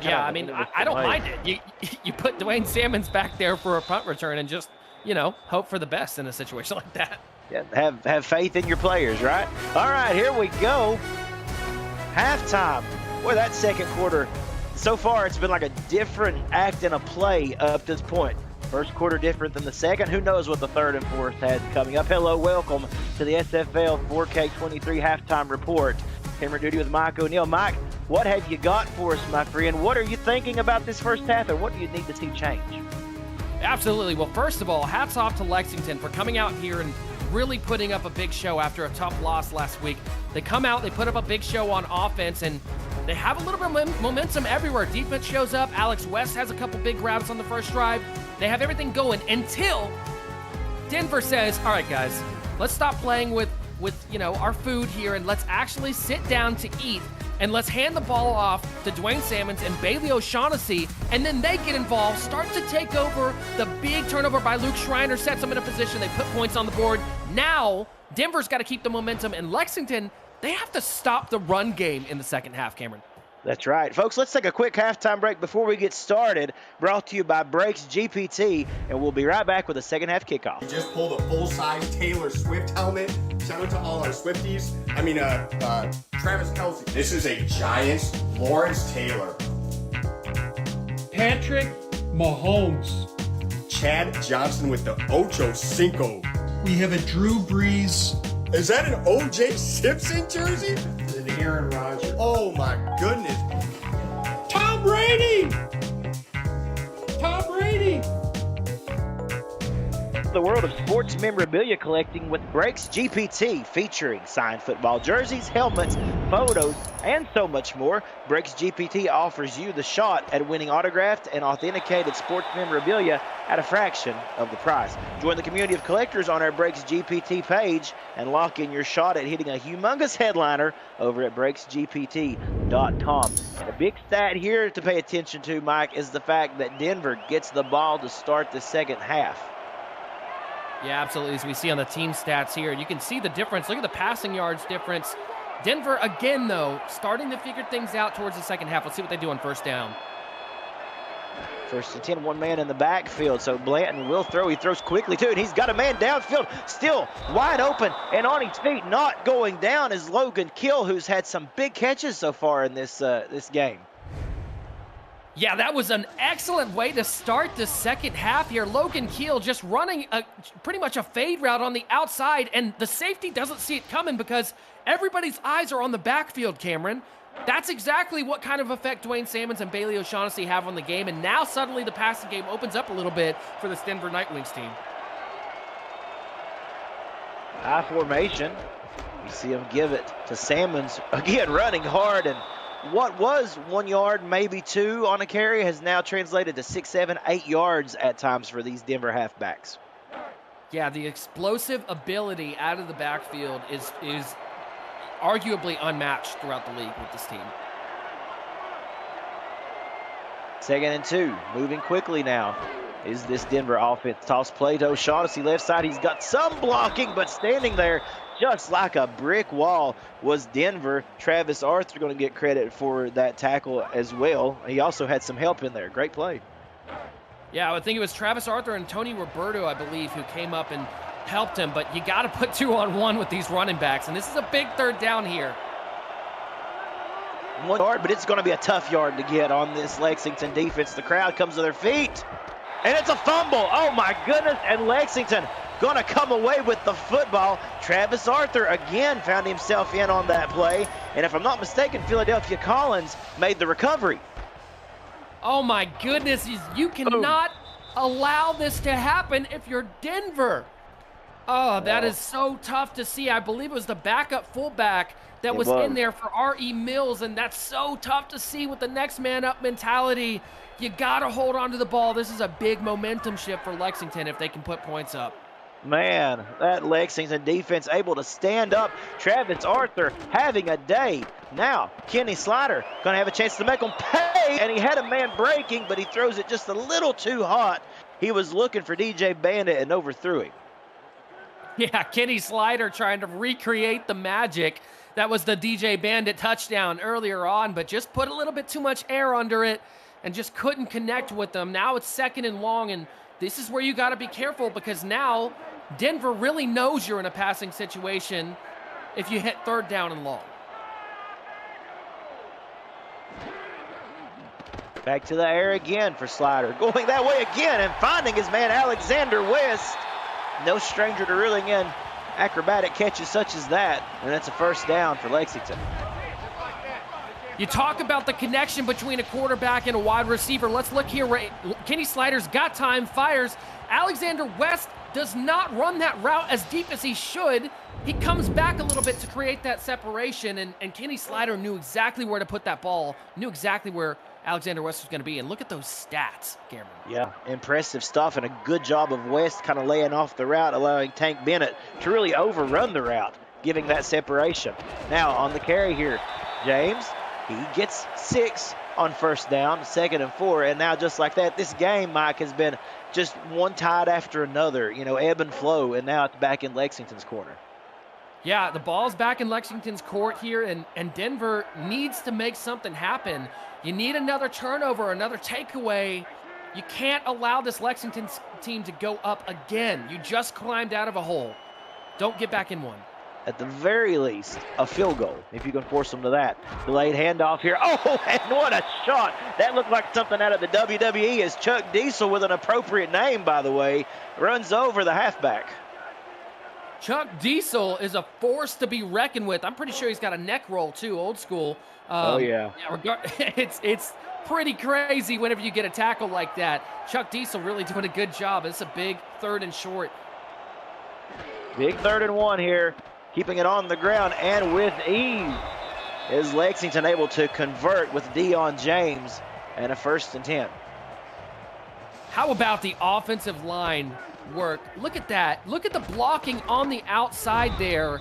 Yeah, I mean, I don't mind it. You put Dwayne Salmons back there for a punt return and just, hope for the best in a situation like that. Yeah, have faith in your players, right? All right, here we go. Halftime. Boy, that second quarter, so far it's been like a different act and a play up to this point. First quarter different than the second. Who knows what the third and fourth has coming up. Hello, welcome to the SFL 4K23 halftime report. Camera duty with Mike O'Neill. Mike, what have you got for us, my friend? What are you thinking about this first half, and what do you need to see change? Absolutely. Well, first of all, hats off to Lexington for coming out here and really putting up a big show after a tough loss last week. They come out, they put up a big show on offense, and they have a little bit of momentum everywhere. Defense shows up. Alex West has a couple big grabs on the first drive. They have everything going until Denver says, all right, guys, let's stop playing with our food here, and let's actually sit down to eat, and let's hand the ball off to Dwayne Salmons and Bailey O'Shaughnessy, and then they get involved, start to take over. The big turnover by Luke Schreiner sets them in a position. They put points on the board. Now, Denver's got to keep the momentum, and Lexington, they have to stop the run game in the second half, Cameron. That's right. Folks, let's take a quick halftime break before we get started. Brought to you by Brakes GPT, and we'll be right back with the second half kickoff. We just pulled a full-size Taylor Swift helmet. Shout out to all our Swifties. Travis Kelce. This is a Giants Lawrence Taylor. Patrick Mahomes. Chad Johnson with the Ocho Cinco. We have a Drew Brees. Is that an O.J. Simpson jersey? It's an Aaron Rodgers. Oh my goodness. Tom Brady! Tom Brady! The world of sports memorabilia collecting with Brakes GPT, featuring signed football jerseys, helmets, photos, and so much more. Brakes GPT offers you the shot at winning autographed and authenticated sports memorabilia at a fraction of the price. Join the community of collectors on our Brakes GPT page and lock in your shot at hitting a humongous headliner over at brakesgpt.com. The big stat here to pay attention to, Mike, is the fact that Denver gets the ball to start the second half. Yeah, absolutely. As we see on the team stats here, you can see the difference. Look at the passing yards difference. Denver, again, though, starting to figure things out towards the second half. Let's see what they do on first down. First and 10, one man in the backfield. So Blanton will throw. He throws quickly, too, and he's got a man downfield, still wide open and on his feet. Not going down is Logan Kill, who's had some big catches so far in this game. Yeah, that was an excellent way to start the second half here. Logan Keel just running pretty much a fade route on the outside, and the safety doesn't see it coming because everybody's eyes are on the backfield, Cameron. That's exactly what kind of effect Dwayne Salmons and Bailey O'Shaughnessy have on the game, and now suddenly the passing game opens up a little bit for this Denver Nightwings team. High formation. You see him give it to Salmons, again running hard, and what was 1 yard, maybe 2 on a carry has now translated to 6, 7, 8 yards at times for these Denver halfbacks. Yeah, the explosive ability out of the backfield is arguably unmatched throughout the league with this team. Second and 2, moving quickly now is this Denver offense. Toss play to O'Shaughnessy left side. He's got some blocking, but standing there just like a brick wall was Denver. Travis Arthur going to get credit for that tackle as well. He also had some help in there. Great play. Yeah, I would think it was Travis Arthur and Tony Roberto, I believe, who came up and helped him. But you got to put 2-on-1 with these running backs, and this is a big third down here. 1 yard, but it's going to be a tough yard to get on this Lexington defense. The crowd comes to their feet, and it's a fumble. Oh, my goodness, and Lexington going to come away with the football. Travis Arthur again found himself in on that play, and if I'm not mistaken, Philadelphia Collins made the recovery. Oh, my goodness, you cannot allow this to happen if you're Denver. Oh, that is so tough to see. I believe it was the backup fullback that was in there for R.E. Mills, and that's so tough to see with the next man up mentality. You got to hold on to the ball. This is a big momentum shift for Lexington if they can put points up. Man, that Lexington defense able to stand up. Travis Arthur having a day. Now, Kenny Slider going to have a chance to make him pay, and he had a man breaking, but he throws it just a little too hot. He was looking for DJ Bandit and overthrew him. Yeah, Kenny Slider trying to recreate the magic. That was the DJ Bandit touchdown earlier on, but just put a little bit too much air under it and just couldn't connect with them. Now it's 2nd and long, and this is where you got to be careful because now Denver really knows you're in a passing situation if you hit 3rd down and long. Back to the air again for Slider. Going that way again and finding his man Alexander West. No stranger to reeling in acrobatic catches such as that, and that's a 1st down for Lexington. You talk about the connection between a quarterback and a wide receiver. Let's look here. Kenny Slider's got time, fires. Alexander West does not run that route as deep as he should. He comes back a little bit to create that separation, and Kenny Slider knew exactly where to put that ball, knew exactly where Alexander West was going to be. And look at those stats, Cameron. Yeah, impressive stuff, and a good job of West kind of laying off the route, allowing Tank Bennett to really overrun the route, giving that separation. Now on the carry here, James, he gets 6 on 1st down, 2nd and 4, and now just like that, this game, Mike, has been just one tide after another, ebb and flow, and now it's back in Lexington's corner. Yeah, the ball's back in Lexington's court here, and Denver needs to make something happen. You need another turnover, another takeaway. You can't allow this Lexington team to go up again. You just climbed out of a hole. Don't get back in one. At the very least, a field goal, if you can force them to that. Delayed handoff here. Oh, and what a shot. That looked like something out of the WWE as Chuck Diesel, with an appropriate name, by the way, runs over the halfback. Chuck Diesel is a force to be reckoned with. I'm pretty sure he's got a neck roll, too, old school. It's pretty crazy whenever you get a tackle like that. Chuck Diesel really doing a good job. It's a big 3rd and short. Big 3rd and 1 here. Keeping it on the ground and with ease. Is Lexington able to convert with Deion James and a 1st and 10. How about the offensive line work? Look at that. Look at the blocking on the outside there.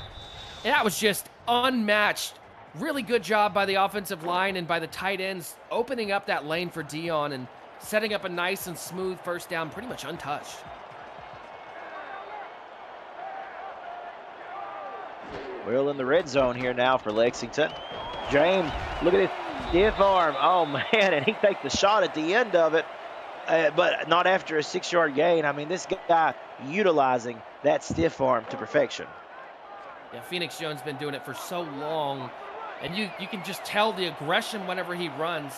That was just unmatched. Really good job by the offensive line and by the tight ends opening up that lane for Deion and setting up a nice and smooth 1st down, pretty much untouched. We're in the red zone here now for Lexington. James, look at his stiff arm. Oh, man, and he takes the shot at the end of it, but not after a 6-yard gain. I mean, this guy utilizing that stiff arm to perfection. Yeah, Phoenix Jones been doing it for so long, and you can just tell the aggression whenever he runs.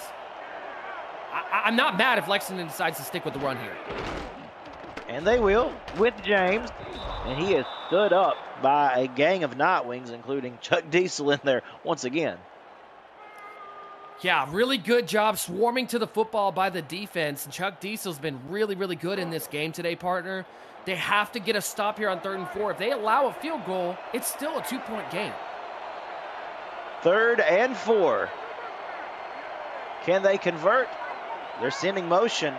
I'm not mad if Lexington decides to stick with the run here. And they will with James, and he is stood up by a gang of Nightwings, including Chuck Diesel in there once again. Yeah, really good job swarming to the football by the defense. And Chuck Diesel's been really, really good in this game today, partner. They have to get a stop here on 3rd and 4. If they allow a field goal, it's still a 2-point game. 3rd and 4. Can they convert? They're sending motion.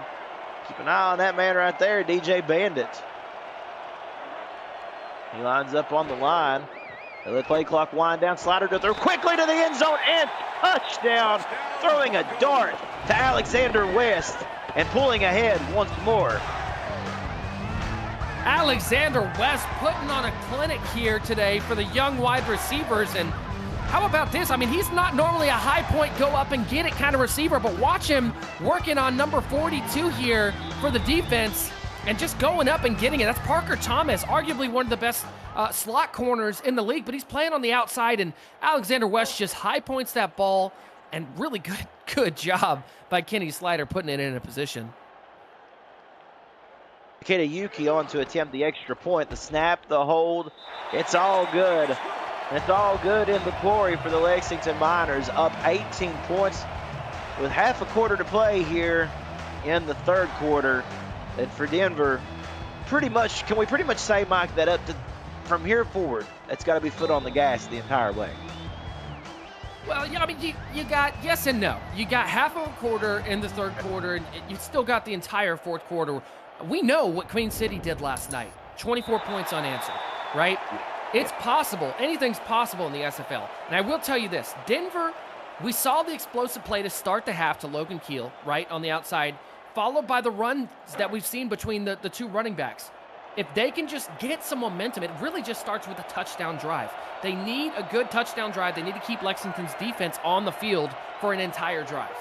Keep an eye on that man right there, DJ Bandit. He lines up on the line. They let play clock wind down. Slider to throw quickly to the end zone and touchdown. Throwing a dart to Alexander West and pulling ahead once more. Alexander West putting on a clinic here today for the young wide receivers. And how about this? I mean, he's not normally a high point, go up and get it kind of receiver, but watch him working on number 42 here for the defense and just going up and getting it. That's Parker Thomas, arguably one of the best slot corners in the league, but he's playing on the outside, and Alexander West just high points that ball, and really good job by Kenny Slider putting it in a position. Takeda Yuki on to attempt the extra point. The snap, the hold, it's all good. It's all good in the glory for the Lexington Miners, up 18 points with half a quarter to play here in the third quarter. And for Denver, can we pretty much say, Mike, that from here forward, it's got to be foot on the gas the entire way? Well, yeah, I mean, you got yes and no. You got half of a quarter in the third quarter, and you still got the entire fourth quarter. We know what Queen City did last night. 24 points unanswered, right? It's possible. Anything's possible in the SFL. And I will tell you this. Denver, we saw the explosive play to start the half to Logan Keel, right, on the outside, followed by the runs that we've seen between the two running backs. If they can just get some momentum, it really just starts with a touchdown drive. They need a good touchdown drive. They need to keep Lexington's defense on the field for an entire drive.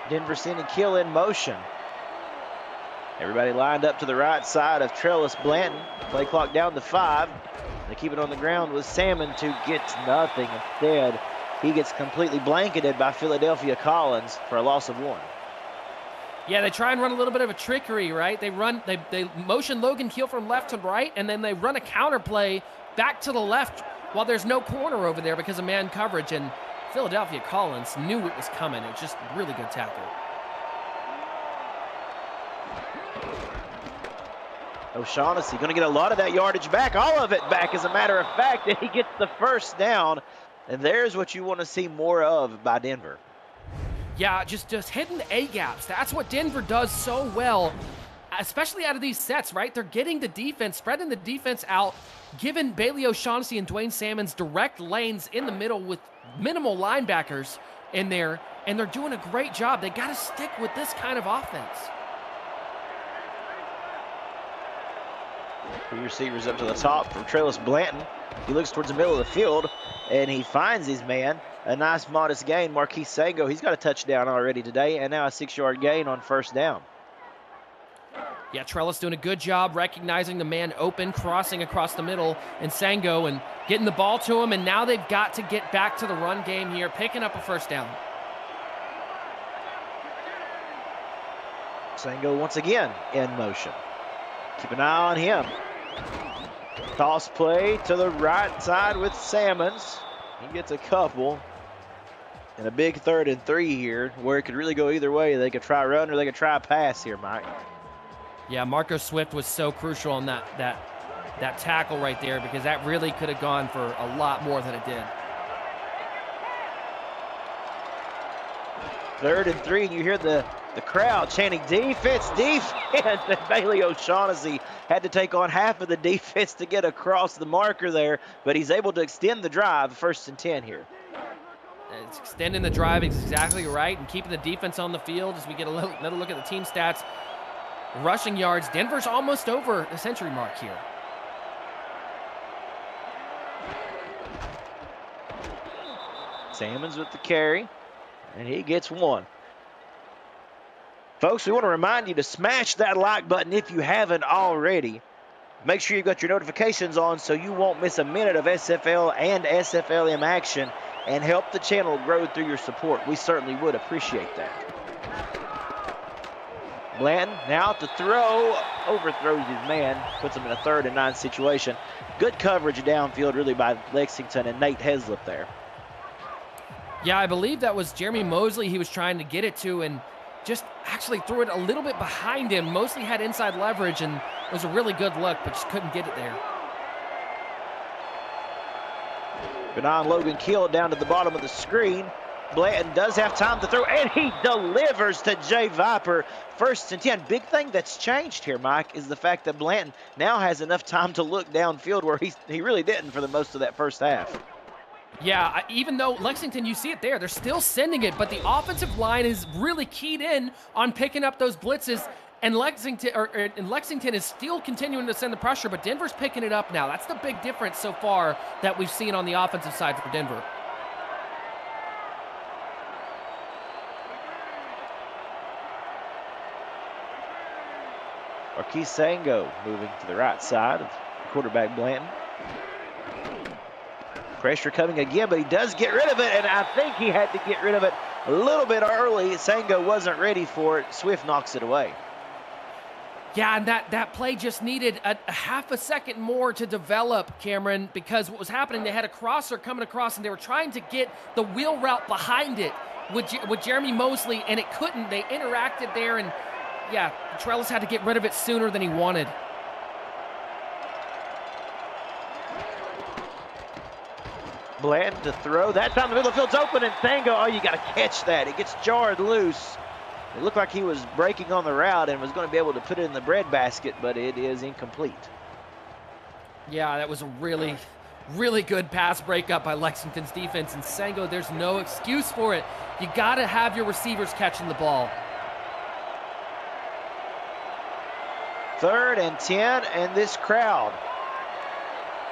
Denver sending Keel in motion. Everybody lined up to the right side of Trellis Blanton. Play clock down to 5. They keep it on the ground with Salmon to get nothing. Instead, he gets completely blanketed by Philadelphia Collins for a loss of 1. Yeah, they try and run a little bit of a trickery, right? They motion Logan Keel from left to right, and then they run a counter play back to the left while there's no corner over there because of man coverage. And Philadelphia Collins knew it was coming. It was just a really good tackle. O'Shaughnessy going to get a lot of that yardage back, all of it back, as a matter of fact, and he gets the first down. And there's what you want to see more of by Denver. Yeah, just hitting the A-gaps. That's what Denver does so well, especially out of these sets, right? They're getting the defense, spreading the defense out, giving Bailey O'Shaughnessy and Dwayne Salmons direct lanes in the middle with minimal linebackers in there, and they're doing a great job. They got to stick with this kind of offense. 3 receivers up to the top for Trellis Blanton. He looks towards the middle of the field, and he finds his man. A nice, modest gain. Marquise Sango, he's got a touchdown already today, and now a 6-yard gain on first down. Yeah, Trellis doing a good job recognizing the man open, crossing across the middle, and Sango and getting the ball to him, and now they've got to get back to the run game here, picking up a first down. Sango once again in motion. Keep an eye on him. Toss play to the right side with Salmons. He gets a couple. And a big 3rd and 3 here, where it could really go either way. They could try run or they could try pass here, Mike. Yeah, Marco Swift was so crucial on that tackle right there, because that really could have gone for a lot more than it did. 3rd and 3, and you hear the crowd chanting, defense, defense. And Bailey O'Shaughnessy had to take on half of the defense to get across the marker there, but he's able to extend the drive, 1st and 10 here. It's extending the drive is exactly right, and keeping the defense on the field as we get another look at the team stats. Rushing yards, Denver's almost over the century mark here. Salmons with the carry, and he gets 1. Folks, we want to remind you to smash that like button if you haven't already. Make sure you've got your notifications on so you won't miss a minute of SFL and SFLM action, and help the channel grow through your support. We certainly would appreciate that. Blanton now to throw, overthrows his man, puts him in a 3rd and 9 situation. Good coverage downfield really by Lexington and Nate Heslip there. Yeah, I believe that was Jeremy Mosley he was trying to get it to, and just actually threw it a little bit behind him. Mosley had inside leverage, and it was a really good look, but just couldn't get it there. Benon Logan Keel down to the bottom of the screen. Blanton does have time to throw, and he delivers to Jay Viper. 1st and 10. Big thing that's changed here, Mike, is the fact that Blanton now has enough time to look downfield where he really didn't for the most of that first half. Yeah, even though Lexington, you see it there, they're still sending it, but the offensive line is really keyed in on picking up those blitzes And Lexington is still continuing to send the pressure, but Denver's picking it up now. That's the big difference so far that we've seen on the offensive side for Denver. Marquise Sango moving to the right side of quarterback Blanton. Pressure coming again, but he does get rid of it, and I think he had to get rid of it a little bit early. Sango wasn't ready for it. Swift knocks it away. Yeah, and that play just needed a half a second more to develop, Cameron, because what was happening, they had a crosser coming across, and they were trying to get the wheel route behind it with Jeremy Mosley, and it couldn't. They interacted there, and yeah, Trellis had to get rid of it sooner than he wanted. Blanton to throw. That time the middle of the field's open, and Sango, oh, you got to catch that. It gets jarred loose. It looked like he was breaking on the route and was going to be able to put it in the breadbasket, but it is incomplete. Yeah, that was a really, really good pass breakup by Lexington's defense. And Sango, there's no excuse for it. You got to have your receivers catching the ball. 3rd and 10, and this crowd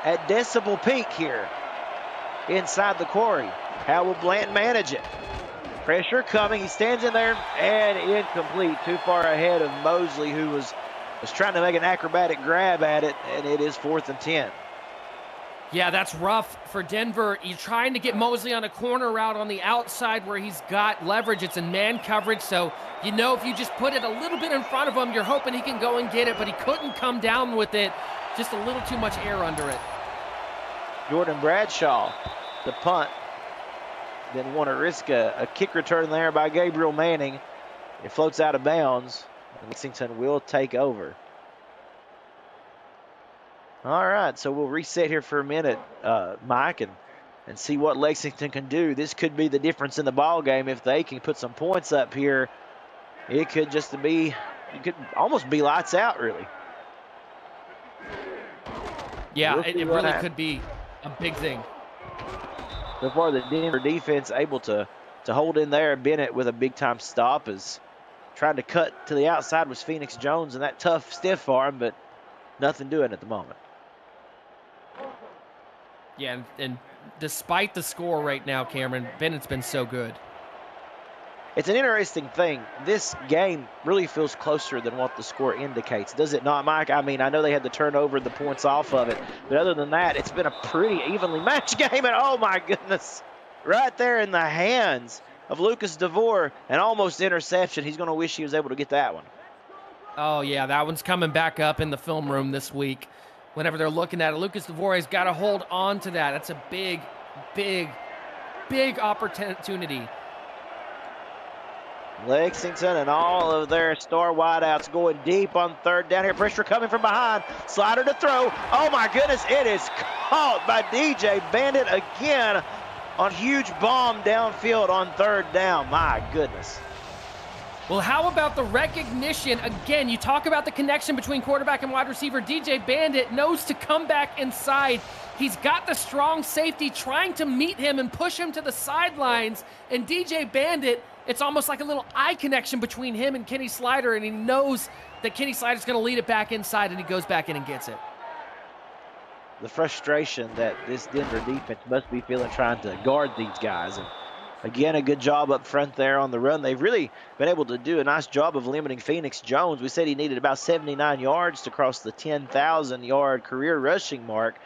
at decibel peak here inside the quarry. How will Blanton manage it? Pressure coming, he stands in there, and incomplete. Too far ahead of Mosley, who was trying to make an acrobatic grab at it, and it is 4th and 10. Yeah, that's rough for Denver. You're trying to get Mosley on a corner route on the outside where he's got leverage. It's in man coverage, so you know if you just put it a little bit in front of him, you're hoping he can go and get it, but he couldn't come down with it. Just a little too much air under it. Jordan Bradshaw, the punt. Didn't want to risk a kick return there by Gabriel Manning. It floats out of bounds. Lexington will take over. All right, so we'll reset here for a minute, Mike, and see what Lexington can do. This could be the difference in the ball game. If they can put some points up here, it could almost be lights out, really. Yeah, it really could be a big thing. So far, the Denver defense able to hold in there. Bennett with a big-time stop is trying to cut to the outside with Phoenix Jones and that tough stiff arm, but nothing doing at the moment. Yeah, and despite the score right now, Cameron, Bennett's been so good. It's an interesting thing. This game really feels closer than what the score indicates, does it not, Mike? I mean, I know they had the turnover, the points off of it, but other than that, it's been a pretty evenly matched game, and oh my goodness, right there in the hands of Lucas DeVore, an almost interception. He's going to wish he was able to get that one. Oh yeah, that one's coming back up in the film room this week. Whenever they're looking at it, Lucas DeVore has got to hold on to that. That's a big, big, big opportunity. Lexington and all of their star wideouts going deep on 3rd down here. Pressure coming from behind. Slider to throw. Oh my goodness, it is caught by DJ Bandit again on huge bomb downfield on 3rd down. My goodness. Well, how about the recognition? Again, you talk about the connection between quarterback and wide receiver. DJ Bandit knows to come back inside. He's got the strong safety trying to meet him and push him to the sidelines. And DJ Bandit, it's almost like a little eye connection between him and Kenny Slider, and he knows that Kenny Slider's going to lead it back inside, and he goes back in and gets it. The frustration that this Denver defense must be feeling trying to guard these guys. And again, a good job up front there on the run. They've really been able to do a nice job of limiting Phoenix Jones. We said he needed about 79 yards to cross the 10,000-yard career rushing mark.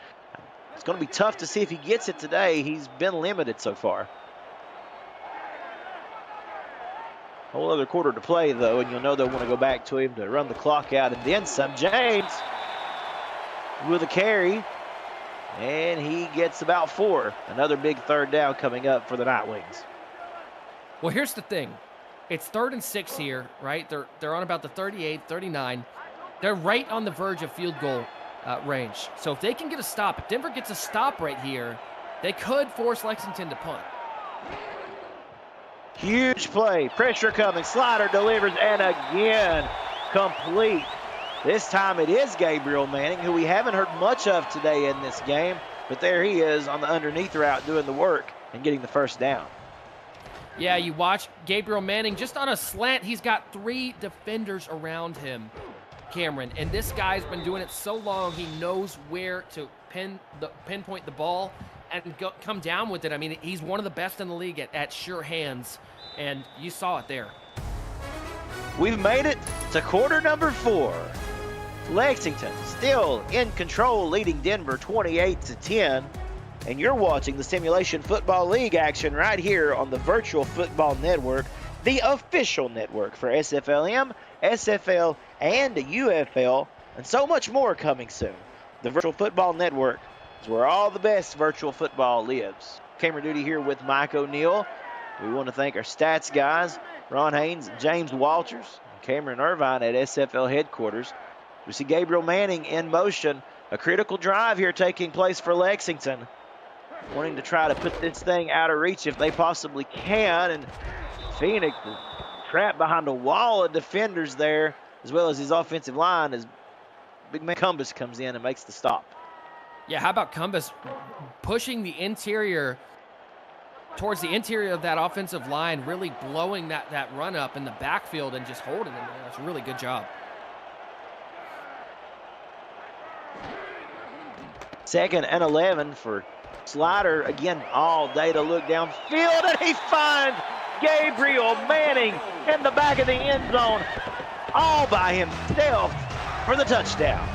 It's going to be tough to see if he gets it today. He's been limited so far. Whole other quarter to play, though, and you'll know they'll want to go back to him to run the clock out and then some. James with a carry, and he gets about 4. Another big 3rd down coming up for the Nightwings. Well, here's the thing. It's 3rd and 6 here, right? They're on about the 38, 39. They're right on the verge of field goal range. So if they can get a stop, if Denver gets a stop right here, they could force Lexington to punt. Huge play. Pressure coming. Slider delivers, and again, complete. This time it is Gabriel Manning, who we haven't heard much of today in this game, but there he is on the underneath route doing the work and getting the 1st down. Yeah, you watch Gabriel Manning just on a slant. He's got 3 defenders around him, Cameron. And this guy's been doing it so long, he knows where to pinpoint the ball and come down with it. I mean, he's one of the best in the league at sure hands, and you saw it there. We've made it to quarter number 4. Lexington still in control, leading Denver 28-10. And you're watching the Simulation Football League action right here on the Virtual Football Network, the official network for SFLM, SFL, and UFL, and so much more coming soon. The Virtual Football Network is where all the best virtual football lives. Camera duty here with Mike O'Neill. We want to thank our stats guys, Ron Haynes and James Walters, and Cameron Irvine at SFL headquarters. We see Gabriel Manning in motion. A critical drive here taking place for Lexington, wanting to try to put this thing out of reach if they possibly can. And Phoenix is trapped behind a wall of defenders there, as well as his offensive line, as big man Cumbus comes in and makes the stop. Yeah, how about Cumbus pushing the interior towards the interior of that offensive line, really blowing that run up in the backfield and just holding him there. It's a really good job. 2nd and 11 for Slider. Again, all day to look downfield, and he finds Gabriel Manning in the back of the end zone all by himself for the touchdown.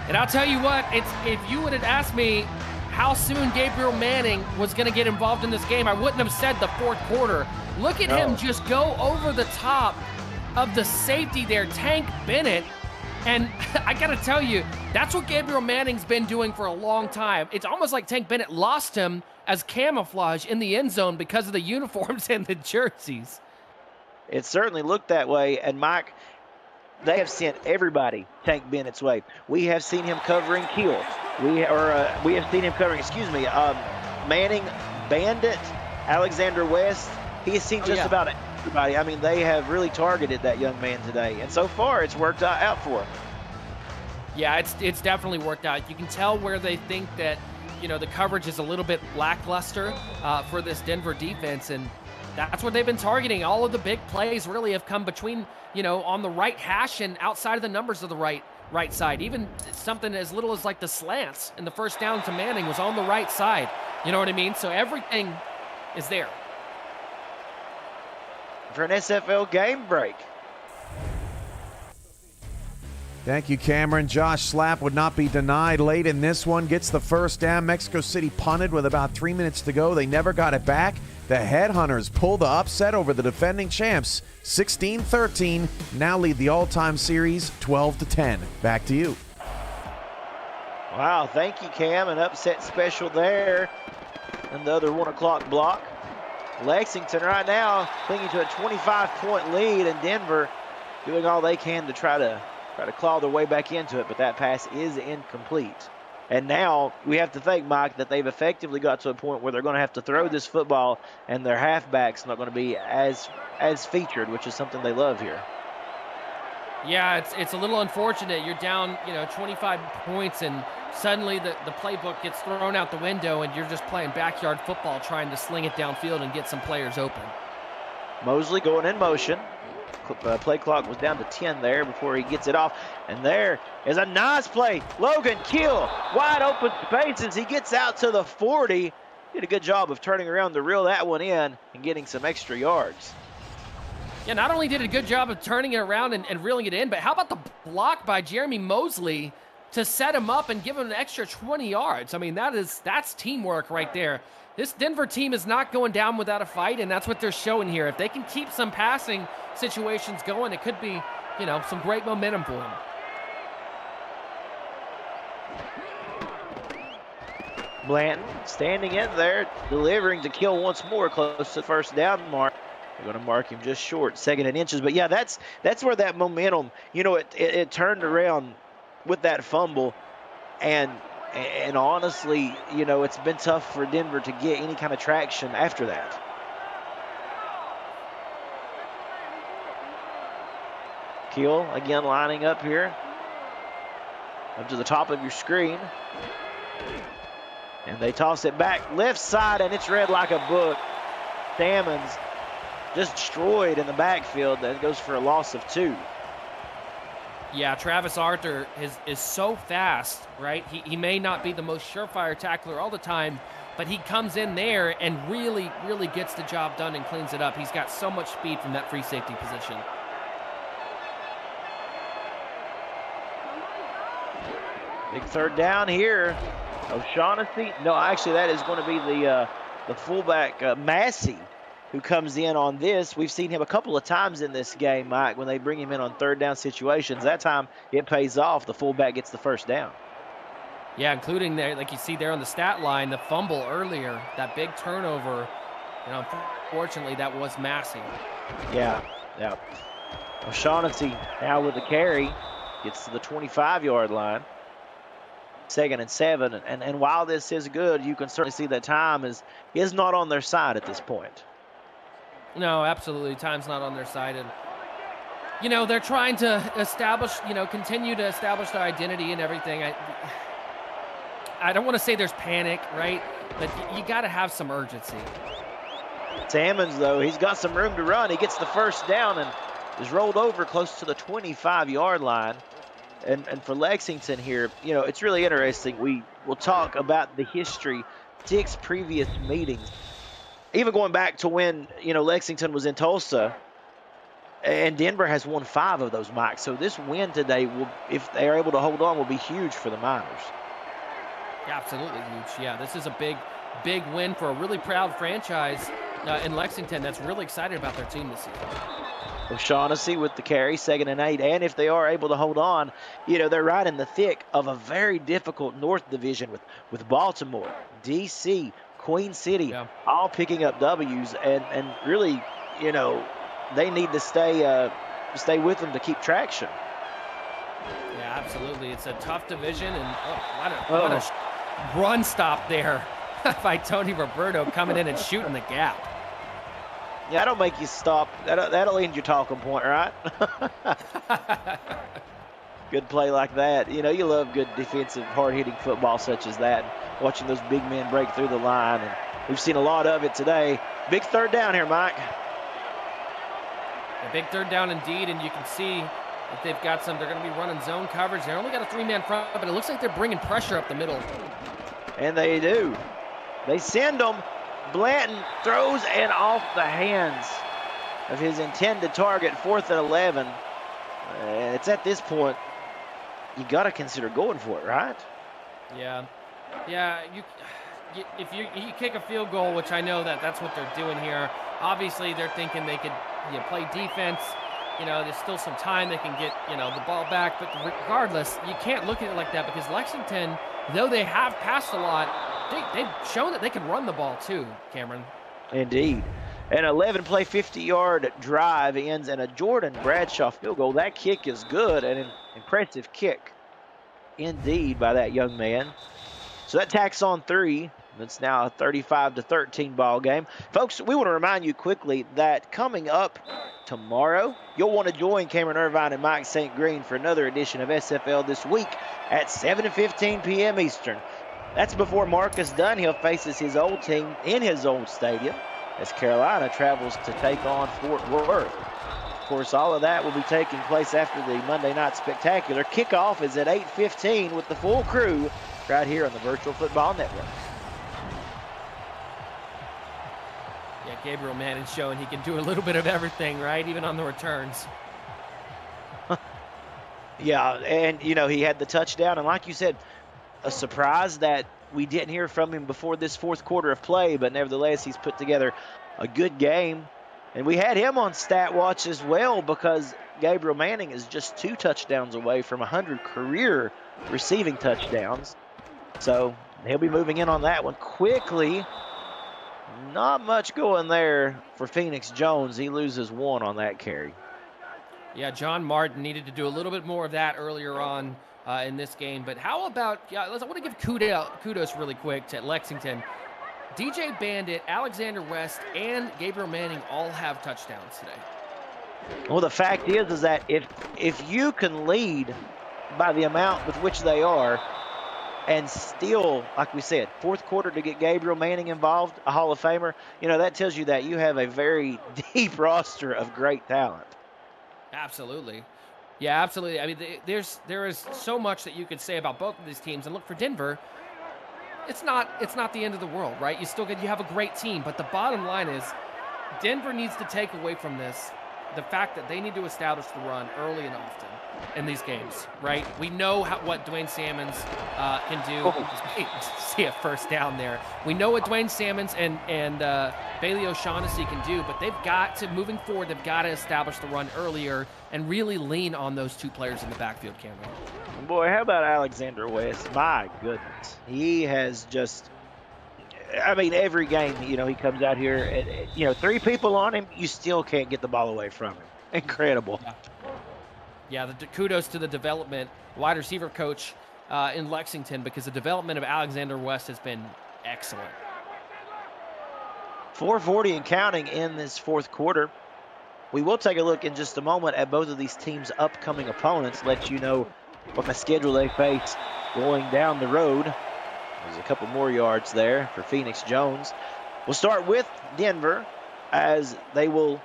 And I'll tell you what, if you would have asked me how soon Gabriel Manning was going to get involved in this game, I wouldn't have said the 4th quarter. Look at him just go over the top of the safety there, Tank Bennett. And I got to tell you, that's what Gabriel Manning's been doing for a long time. It's almost like Tank Bennett lost him as camouflage in the end zone because of the uniforms and the jerseys. It certainly looked that way. And Mike, they have sent everybody Tank Bennett's way. We have seen him covering Keel. We have seen him covering, Manning, Bandit, Alexander West. He has seen just about everybody. I mean, they have really targeted that young man today. And so far, it's worked out for him. Yeah, it's definitely worked out. You can tell where they think that, the coverage is a little bit lackluster for this Denver defense, and that's what they've been targeting. All of the big plays really have come between, on the right hash and outside of the numbers of the right side. Even something as little as like the slants and the first down to Manning was on the right side. You know what I mean? So everything is there. For an SFL game break. Thank you, Cameron. Josh Slapp would not be denied late in this one. Gets the first down. Mexico City punted with about 3 minutes to go. They never got it back. The Headhunters pull the upset over the defending champs. 16-13. Now lead the all-time series 12-10. Back to you. Wow, thank you, Cam. An upset special there in the other 1 o'clock block. Lexington right now clinging to a 25-point lead, and Denver doing all they can to try to claw their way back into it, but that pass is incomplete. And now we have to think, Mike, that they've effectively got to a point where they're going to have to throw this football, and their halfback's not going to be as featured, which is something they love here. Yeah, it's a little unfortunate. You're down, 25 points, and suddenly the playbook gets thrown out the window, and you're just playing backyard football trying to sling it downfield and get some players open. Mosley going in motion. Play clock was down to 10 there before he gets it off. And there is a nice play. Logan Keel, wide open spaces. He gets out to the 40. Did a good job of turning around to reel that one in and getting some extra yards. Yeah, not only did a good job of turning it around and reeling it in, but how about the block by Jeremy Mosley to set him up and give him an extra 20 yards? I mean, that's teamwork right there. This Denver team is not going down without a fight, and that's what they're showing here. If they can keep some passing situations going, it could be, some great momentum for them. Blanton standing in there, delivering to Keel once more, close to the first down mark. They're going to mark him just short, 2nd and inches. But yeah, that's where that momentum, it turned around with that fumble, and honestly, it's been tough for Denver to get any kind of traction after that. Keel again lining up here, up to the top of your screen. And they toss it back left side, and it's read like a book. Salmons just destroyed in the backfield. That goes for a loss of 2. Yeah, Travis Arthur is so fast, right? He may not be the most surefire tackler all the time, but he comes in there and really, really gets the job done and cleans it up. He's got so much speed from that free safety position. Big third down here. O'Shaughnessy. No, actually, that is going to be the fullback, Massey, who comes in on this. We've seen him a couple of times in this game, Mike, when they bring him in on third down situations. That time, it pays off. The fullback gets the first down. Yeah, including there, like you see there on the stat line, the fumble earlier, that big turnover. You know, unfortunately, that was Massey. Yeah. O'Shaughnessy now with the carry. Gets to the 25-yard line. 2nd and 7. And while this is good, you can certainly see that time is not on their side at this point. No, absolutely. Time's not on their side. And, you know, they're trying to establish, continue to establish their identity and everything. I don't want to say there's panic, right? But you got to have some urgency. Salmons, though, he's got some room to run. He gets the first down and is rolled over close to the 25-yard line. And for Lexington here, it's really interesting. We will talk about the history, 6 previous meetings, even going back to when, Lexington was in Tulsa, and Denver has won 5 of those, Mike. So this win today, if they are able to hold on, will be huge for the Miners. Yeah, absolutely huge. Yeah, this is a big, big win for a really proud franchise in Lexington that's really excited about their team this season. O'Shaughnessy with the carry, 2nd and 8. And if they are able to hold on, they're right in the thick of a very difficult North Division with Baltimore, D.C., Queen City, all picking up W's. And really, they need to stay with them to keep traction. Yeah, absolutely. It's a tough division. And what a run stop there by Tony Roberto coming in and shooting the gap. Yeah, that'll make you stop. That'll end your talking point, right? Good play like that. You love good defensive, hard-hitting football such as that. Watching those big men break through the line, and we've seen a lot of it today. Big third down here, Mike. A big third down indeed, and you can see that they've got they're going to be running zone coverage. They only got a 3-man front, but it looks like they're bringing pressure up the middle. And they do. They send them. Blanton throws and off the hands of his intended target, 4th and 11. It's at this point, you got to consider going for it, right? Yeah. If you kick a field goal, which I know that's what they're doing here. Obviously, they're thinking they could play defense. There's still some time they can get the ball back. But regardless, you can't look at it like that because Lexington, though they have passed a lot, they've shown that they can run the ball too, Cameron. Indeed. An 11-play, 50-yard drive ends in a Jordan Bradshaw field goal. That kick is good, and an impressive kick indeed by that young man. So that tacks on 3. It's now a 35-13 ball game. Folks, we want to remind you quickly that coming up tomorrow, you'll want to join Cameron Irvine and Mike St. Green for another edition of SFL This Week at 7:15 p.m. Eastern. That's before Marcus Dunhill faces his old team in his old stadium as Carolina travels to take on Fort Worth. Of course, all of that will be taking place after the Monday Night Spectacular. Kickoff is at 8:15 with the full crew right here on the Virtual Football Network. Yeah, Gabriel Manning showing he can do a little bit of everything, right? Even on the returns. Yeah, and, he had the touchdown. And like you said, a surprise that we didn't hear from him before this 4th quarter of play, but nevertheless, he's put together a good game. And we had him on Stat Watch as well because Gabriel Manning is just 2 touchdowns away from 100 career receiving touchdowns. So he'll be moving in on that one quickly. Not much going there for Phoenix Jones. He loses 1 on that carry. Yeah, John Martin needed to do a little bit more of that earlier on in this game. But how about, I want to give kudos really quick to Lexington. DJ Bandit, Alexander West, and Gabriel Manning all have touchdowns today. Well, the fact is that if you can lead by the amount with which they are, And still, like we said, fourth quarter to get Gabriel Manning involved, a Hall of Famer, that tells you that you have a very deep roster of great talent. Absolutely. Yeah, absolutely. I mean, there is so much that you could say about both of these teams. And look, for Denver, it's not the end of the world, right? You have a great team, but the bottom line is Denver needs to take away from this the fact that they need to establish the run early and often in these games, right? We know what Dwayne Salmons can do. See a first down there. We know what Dwayne Salmons and Bailey O'Shaughnessy can do, but they've got to, moving forward, they've got to establish the run earlier and really lean on those two players in the backfield, Cameron. Boy, how about Alexander West? My goodness. He has just, every game, he comes out here, and, 3 people on him, you still can't get the ball away from him. Incredible. Yeah, kudos to the development wide receiver coach in Lexington, because the development of Alexander West has been excellent. 4:40 and counting in this fourth quarter. We will take a look in just a moment at both of these teams' upcoming opponents, let you know what the schedule they face going down the road. There's a couple more yards there for Phoenix Jones. We'll start with Denver, as they will,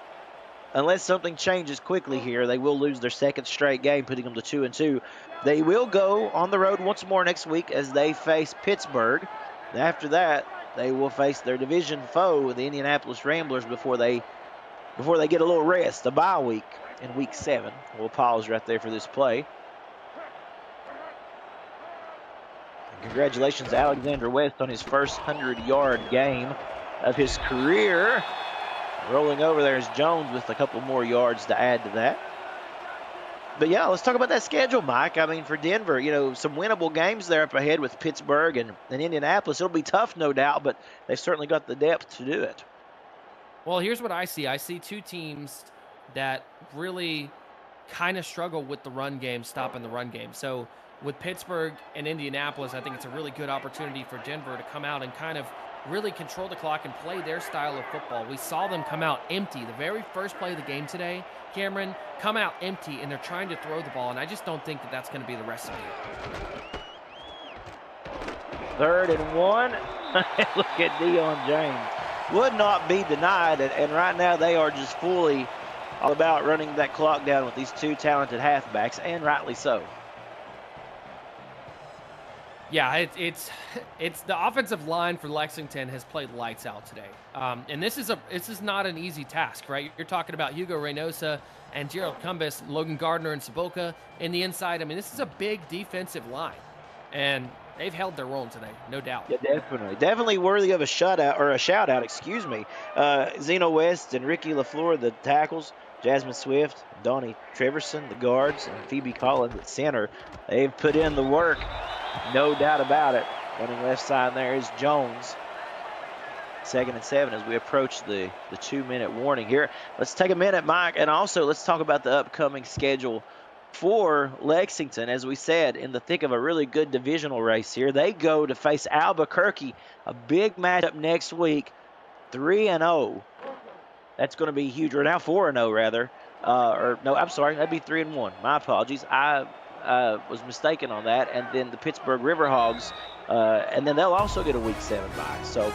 unless something changes quickly here, they will lose their second straight game, putting them to 2-2. They will go on the road once more next week as they face Pittsburgh. And after that, they will face their division foe, the Indianapolis Ramblers, before they get a little rest, a bye week in week 7. We'll pause right there for this play. And congratulations to Alexander West on his first 100-yard game of his career. Rolling over there is Jones with a couple more yards to add to that. But yeah, let's talk about that schedule, Mike. For Denver, some winnable games there up ahead with Pittsburgh and Indianapolis. It'll be tough, no doubt, but they've certainly got the depth to do it. Well, here's what I see. I see two teams that really kind of struggle with the run game, stopping the run game. So with Pittsburgh and Indianapolis, I think it's a really good opportunity for Denver to come out and kind of really control the clock and play their style of football. We saw them come out empty. The very first play of the game today, Cameron, come out empty, and they're trying to throw the ball, and I just don't think that that's going to be the recipe. 3rd and 1. Look at Deion James. Would not be denied, and right now they are just fully all about running that clock down with these two talented halfbacks, and rightly so. Yeah, it's the offensive line for Lexington has played lights out today, and this is not an easy task, right? You're talking about Hugo Reynosa and Gerald Cumbus, Logan Gardner and Saboka in the inside. This is a big defensive line, and they've held their own today, no doubt. Yeah, definitely worthy of a shout out. Excuse me. Zeno West and Ricky LaFleur, the tackles. Jasmine Swift, Donnie Treverson, the guards, and Phoebe Collins at center. They've put in the work. No doubt about it. Running left side there is Jones. 2nd and 7 as we approach the 2-minute warning here. Let's take a minute, Mike, and also let's talk about the upcoming schedule for Lexington. As we said, in the thick of a really good divisional race here, they go to face Albuquerque, a big matchup next week, 3-0. That's going to be huge. Or now 4-0, rather. I'm sorry, that'd be 3-1. My apologies. I was mistaken on that. And then the Pittsburgh Riverhogs, and then they'll also get a week 7 bye. So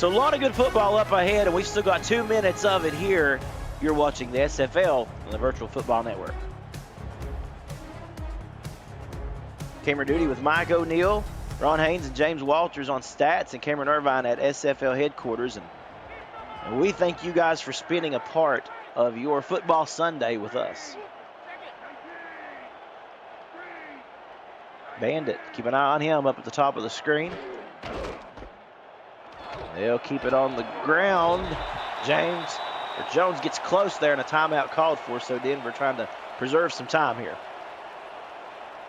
a lot of good football up ahead, and we've still got 2 minutes of it here. You're watching the SFL on the Virtual Football Network. Camera duty with Mike O'Neill, Ron Haynes, and James Walters on stats, and Cameron Irvine at SFL headquarters. And we thank you guys for spending a part of your football Sunday with us. Bandit, keep an eye on him up at the top of the screen. They'll keep it on the ground. Jones gets close there, and a timeout called for, so Denver trying to preserve some time here.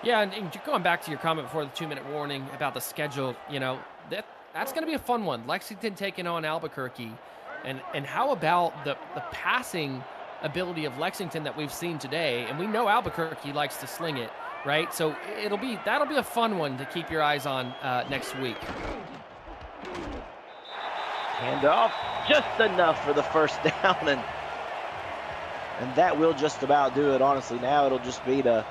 Yeah, and going back to your comment before the 2-minute warning about the schedule, that's going to be a fun one. Lexington taking on Albuquerque. And how about the passing ability of Lexington that we've seen today? And we know Albuquerque likes to sling it, right? So that'll be a fun one to keep your eyes on next week. Handoff, just enough for the first down, and that will just about do it, honestly. Now it'll just be to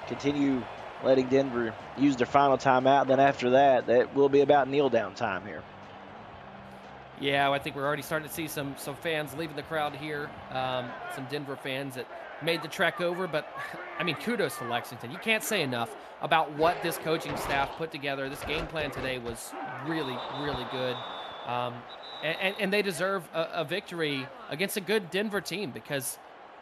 continue letting Denver use their final timeout. Then after that, that will be about kneel down time here. Yeah, I think we're already starting to see some fans leaving the crowd here. Some Denver fans that made the trek over. But, I mean, kudos to Lexington. You can't say enough about what this coaching staff put together. This game plan today was really, really good. And they deserve a victory against a good Denver team because,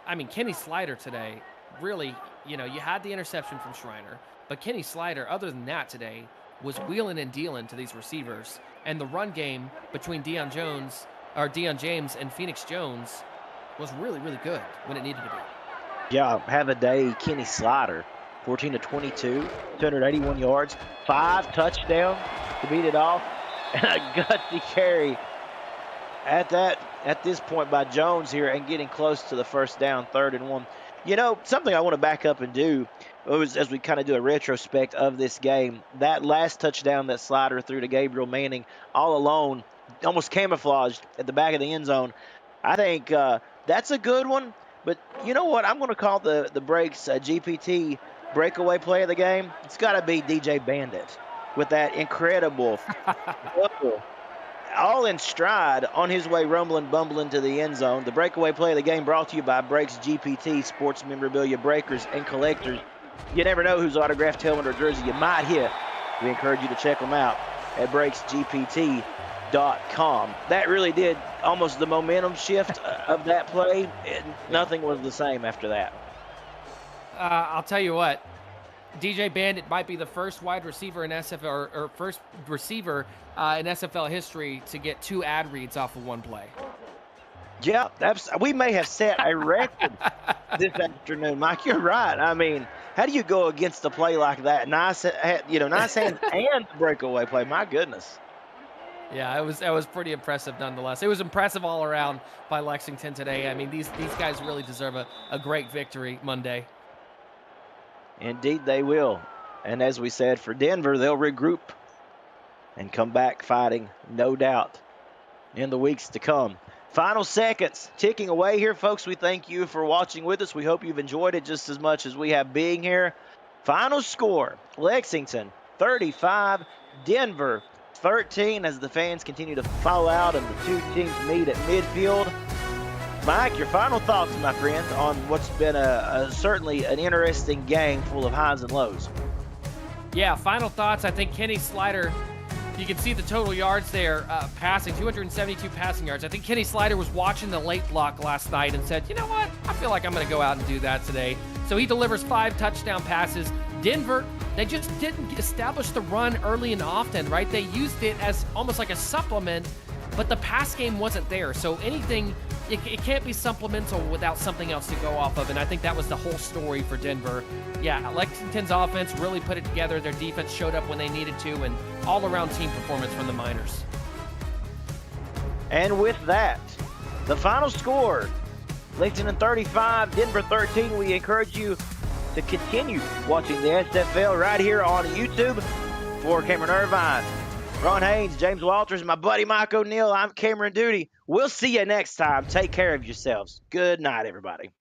I mean, Kenny Slider today really, you had the interception from Schreiner. But Kenny Slider, other than that today, was wheeling and dealing to these receivers. And the run game between Deion James and Phoenix Jones was really, really good when it needed to be. Yeah, have a day, Kenny Slider, 14 to 22, 281 yards, 5 touchdowns to beat it off, and a gutsy carry at this point by Jones here and getting close to the first down, 3rd and 1. Something I want to back up and do as we kind of do a retrospect of this game, that last touchdown that Slider threw to Gabriel Manning all alone, almost camouflaged at the back of the end zone. I think that's a good one. But you know what? I'm going to call the breaks GPT breakaway play of the game. It's got to be DJ Bandit with that incredible all in stride on his way rumbling, bumbling to the end zone. The breakaway play of the game brought to you by Breaks GPT, sports memorabilia breakers and collectors. You never know whose autographed helmet or jersey you might hit. We encourage you to check them out at breaksgpt.com. That really did almost the momentum shift of that play. Nothing was the same after that. I'll tell you what. DJ Bandit might be the first wide receiver in SFL or first receiver in SFL history to get 2 ad reads off of one play. Yeah, we may have set a record this afternoon, Mike. You're right. I mean, how do you go against a play like that? Nice hands and breakaway play. My goodness. Yeah, that was pretty impressive nonetheless. It was impressive all around by Lexington today. I mean, these guys really deserve a great victory Monday. Indeed they will. And as we said, for Denver, they'll regroup and come back fighting, no doubt, in the weeks to come. Final seconds ticking away here, folks. We thank you for watching with us. We hope you've enjoyed it just as much as we have being here. Final score, Lexington 35, Denver 13, as the fans continue to file out and the two teams meet at midfield. Mike, your final thoughts, my friend, on what's been certainly an interesting game full of highs and lows. Yeah, final thoughts. I think Kenny Slider, you can see the total yards there passing, 272 passing yards. I think Kenny Slider was watching the late block last night and said, you know what, I feel like I'm going to go out and do that today. So he delivers 5 touchdown passes. Denver, they just didn't establish the run early and often, right? They used it as almost like a supplement, but the pass game wasn't there. So anything, it can't be supplemental without something else to go off of, and I think that was the whole story for Denver. Yeah, Lexington's offense really put it together. Their defense showed up when they needed to, and all-around team performance from the Miners. And with that, the final score, Lexington 35, Denver 13. We encourage you to continue watching the SFL right here on YouTube. For Cameron Irvine, Ron Haynes, James Walters, and my buddy Mike O'Neill, I'm Cameron Duty. We'll see you next time. Take care of yourselves. Good night, everybody.